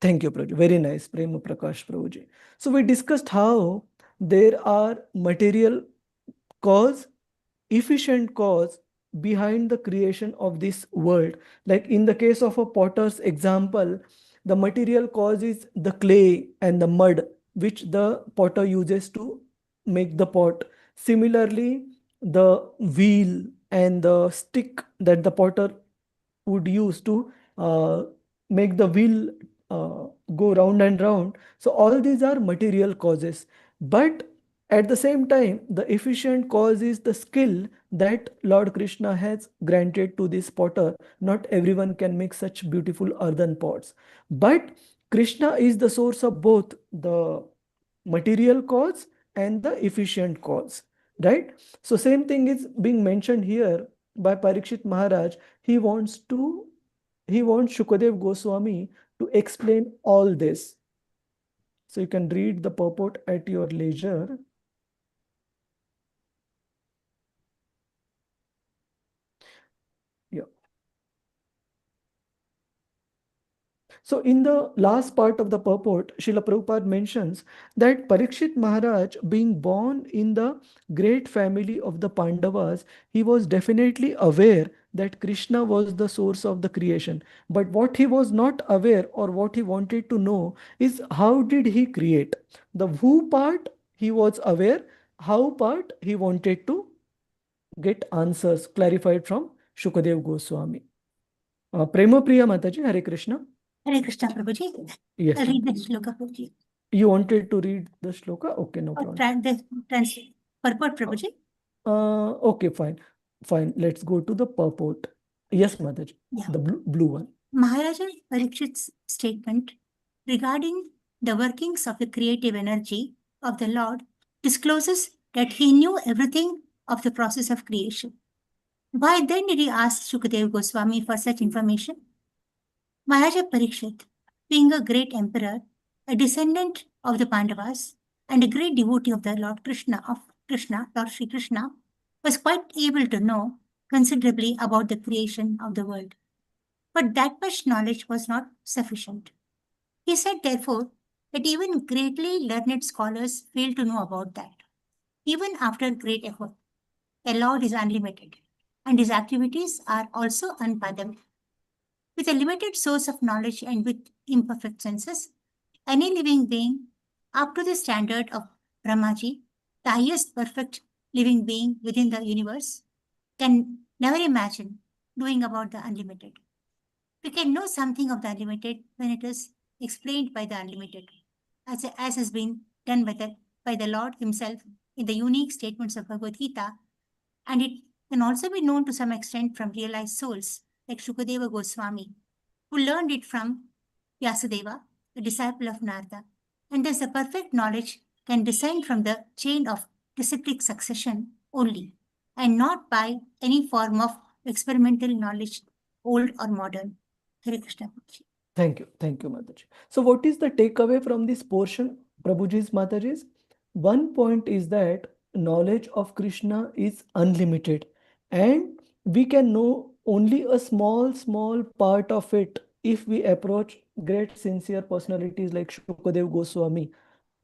Thank you, Prabhuji. Very nice, Prema Prakash Prabhuji. So we discussed how there are material cause, efficient cause behind the creation of this world. Like in the case of a potter's example, the material cause is the clay and the mud which the potter uses to make the pot. Similarly, the wheel and the stick that the potter would use to make the wheel go round and round. So all these are material causes. But at the same time, the efficient cause is the skill that Lord Krishna has granted to this potter. Not everyone can make such beautiful earthen pots. But Krishna is the source of both the material cause and the efficient cause. Right? So same thing is being mentioned here by Parikshit Maharaj. He wants Shukadev Goswami to explain all this. So you can read the purport at your leisure. Yeah. So in the last part of the purport, Srila Prabhupada mentions that Parikshit Maharaj, being born in the great family of the Pandavas, he was definitely aware that Krishna was the source of the creation. But what he was not aware, or what he wanted to know, is how did he create? The who part he was aware, how part he wanted to get answers clarified from Shukadev Goswami. Prema Priya Mataji, Hare Krishna. Hare Krishna, Prabhuji. Yes. Read the shloka, Prabhuji. You wanted to read the shloka? Okay, no problem. Purport, Prabhuji. Okay, fine. Let's go to the purport. Yes, Mataji. Yeah. The blue one. Maharaja Parikshit's statement regarding the workings of the creative energy of the Lord discloses that he knew everything of the process of creation. Why then did he ask Shukadev Goswami for such information? Maharaja Parikshit, being a great emperor, a descendant of the Pandavas, and a great devotee of the Lord Sri Krishna, was quite able to know considerably about the creation of the world. But that much knowledge was not sufficient. He said, therefore, that even greatly learned scholars fail to know about that. Even after great effort, the Lord is unlimited, and his activities are also unfathomable. With a limited source of knowledge and with imperfect senses, any living being, up to the standard of Brahmaji, the highest perfect living being within the universe, can never imagine doing about the unlimited. We can know something of the unlimited when it is explained by the unlimited, as has been done by the Lord himself in the unique statements of Bhagavad Gita, and it can also be known to some extent from realized souls like Shukadeva Goswami, who learned it from Vyasadeva, the disciple of Narada. And thus the perfect knowledge can descend from the chain of disciplic succession only, and not by any form of experimental knowledge, old or modern. Hare Krishna. Thank you, Mataji. So what is the takeaway from this portion, Prabhuji's, Mataji's? One point is that knowledge of Krishna is unlimited, and we can know only a small part of it if we approach great sincere personalities like Shukadev Goswami,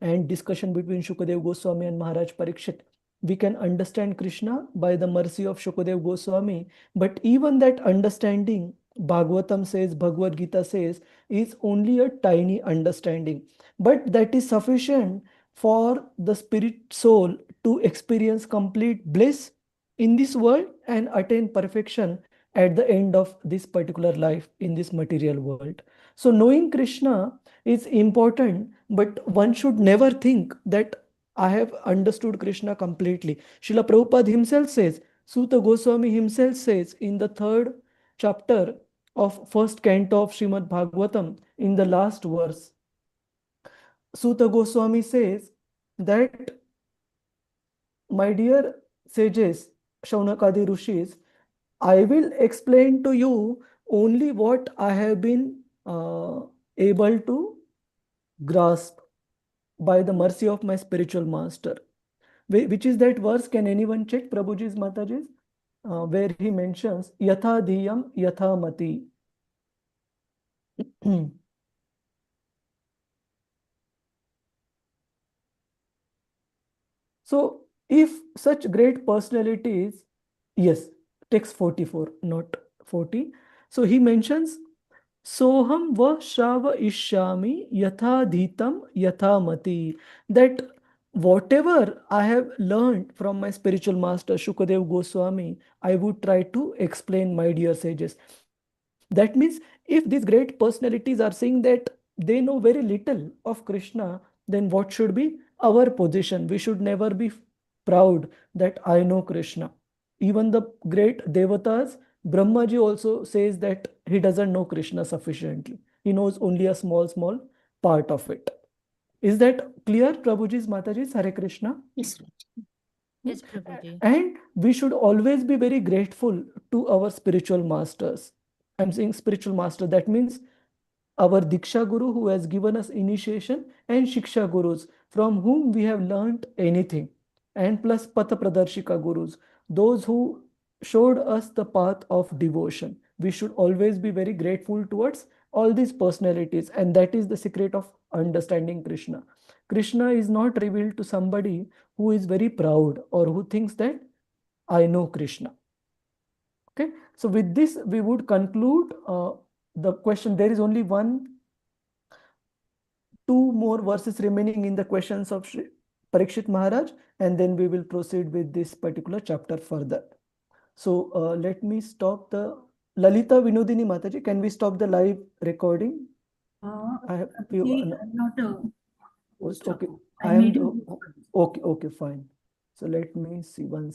and discussion between Shukadev Goswami and Maharaj Parikshit. We can understand Krishna by the mercy of Shukadev Goswami, but even that understanding, Bhagavatam says, Bhagavad Gita says, is only a tiny understanding. But that is sufficient for the spirit soul to experience complete bliss in this world and attain perfection at the end of this particular life in this material world. So knowing Krishna is important, but one should never think that I have understood Krishna completely. Srila Prabhupada himself says, Suta Goswami himself says in the 3rd chapter of 1st canto of Srimad Bhagavatam, in the last verse, Suta Goswami says that, my dear sages, Shaunakadi Rishis, I will explain to you only what I have been able to grasp by the mercy of my spiritual master. Which is that verse? Can anyone check, Prabhuji's, Mataji's? Where he mentions Yatha Diyam Yatha Mati. So if such great personalities, yes, text 44, not 40. So he mentions Soham va Shrava Ishyami Yatha Dhitam Yatha Mati. That whatever I have learned from my spiritual master Shukadev Goswami, I would try to explain, my dear sages. That means if these great personalities are saying that they know very little of Krishna, then what should be our position? We should never be proud that I know Krishna. Even the great devatas, Brahmaji also says that he doesn't know Krishna sufficiently. He knows only a small part of it. Is that clear, Prabhuji's, Mataji's? Hare Krishna. Yes, Yes, Prabhuji. And we should always be very grateful to our spiritual masters. I'm saying spiritual master, that means our Diksha Guru who has given us initiation, and Shiksha Gurus from whom we have learnt anything, and plus Pata Pradarshika Gurus, those who showed us the path of devotion. We should always be very grateful towards all these personalities, and that is the secret of understanding Krishna. Krishna is not revealed to somebody who is very proud or who thinks that I know Krishna. Okay, so with this we would conclude the question. There is only two more verses remaining in the questions of Shri Parikshit Maharaj, and then we will proceed with this particular chapter further. So let me stop the Lalita Vinodini Mataji. Can we stop the live recording? I have not okay. I am okay. Fine. So let me see once.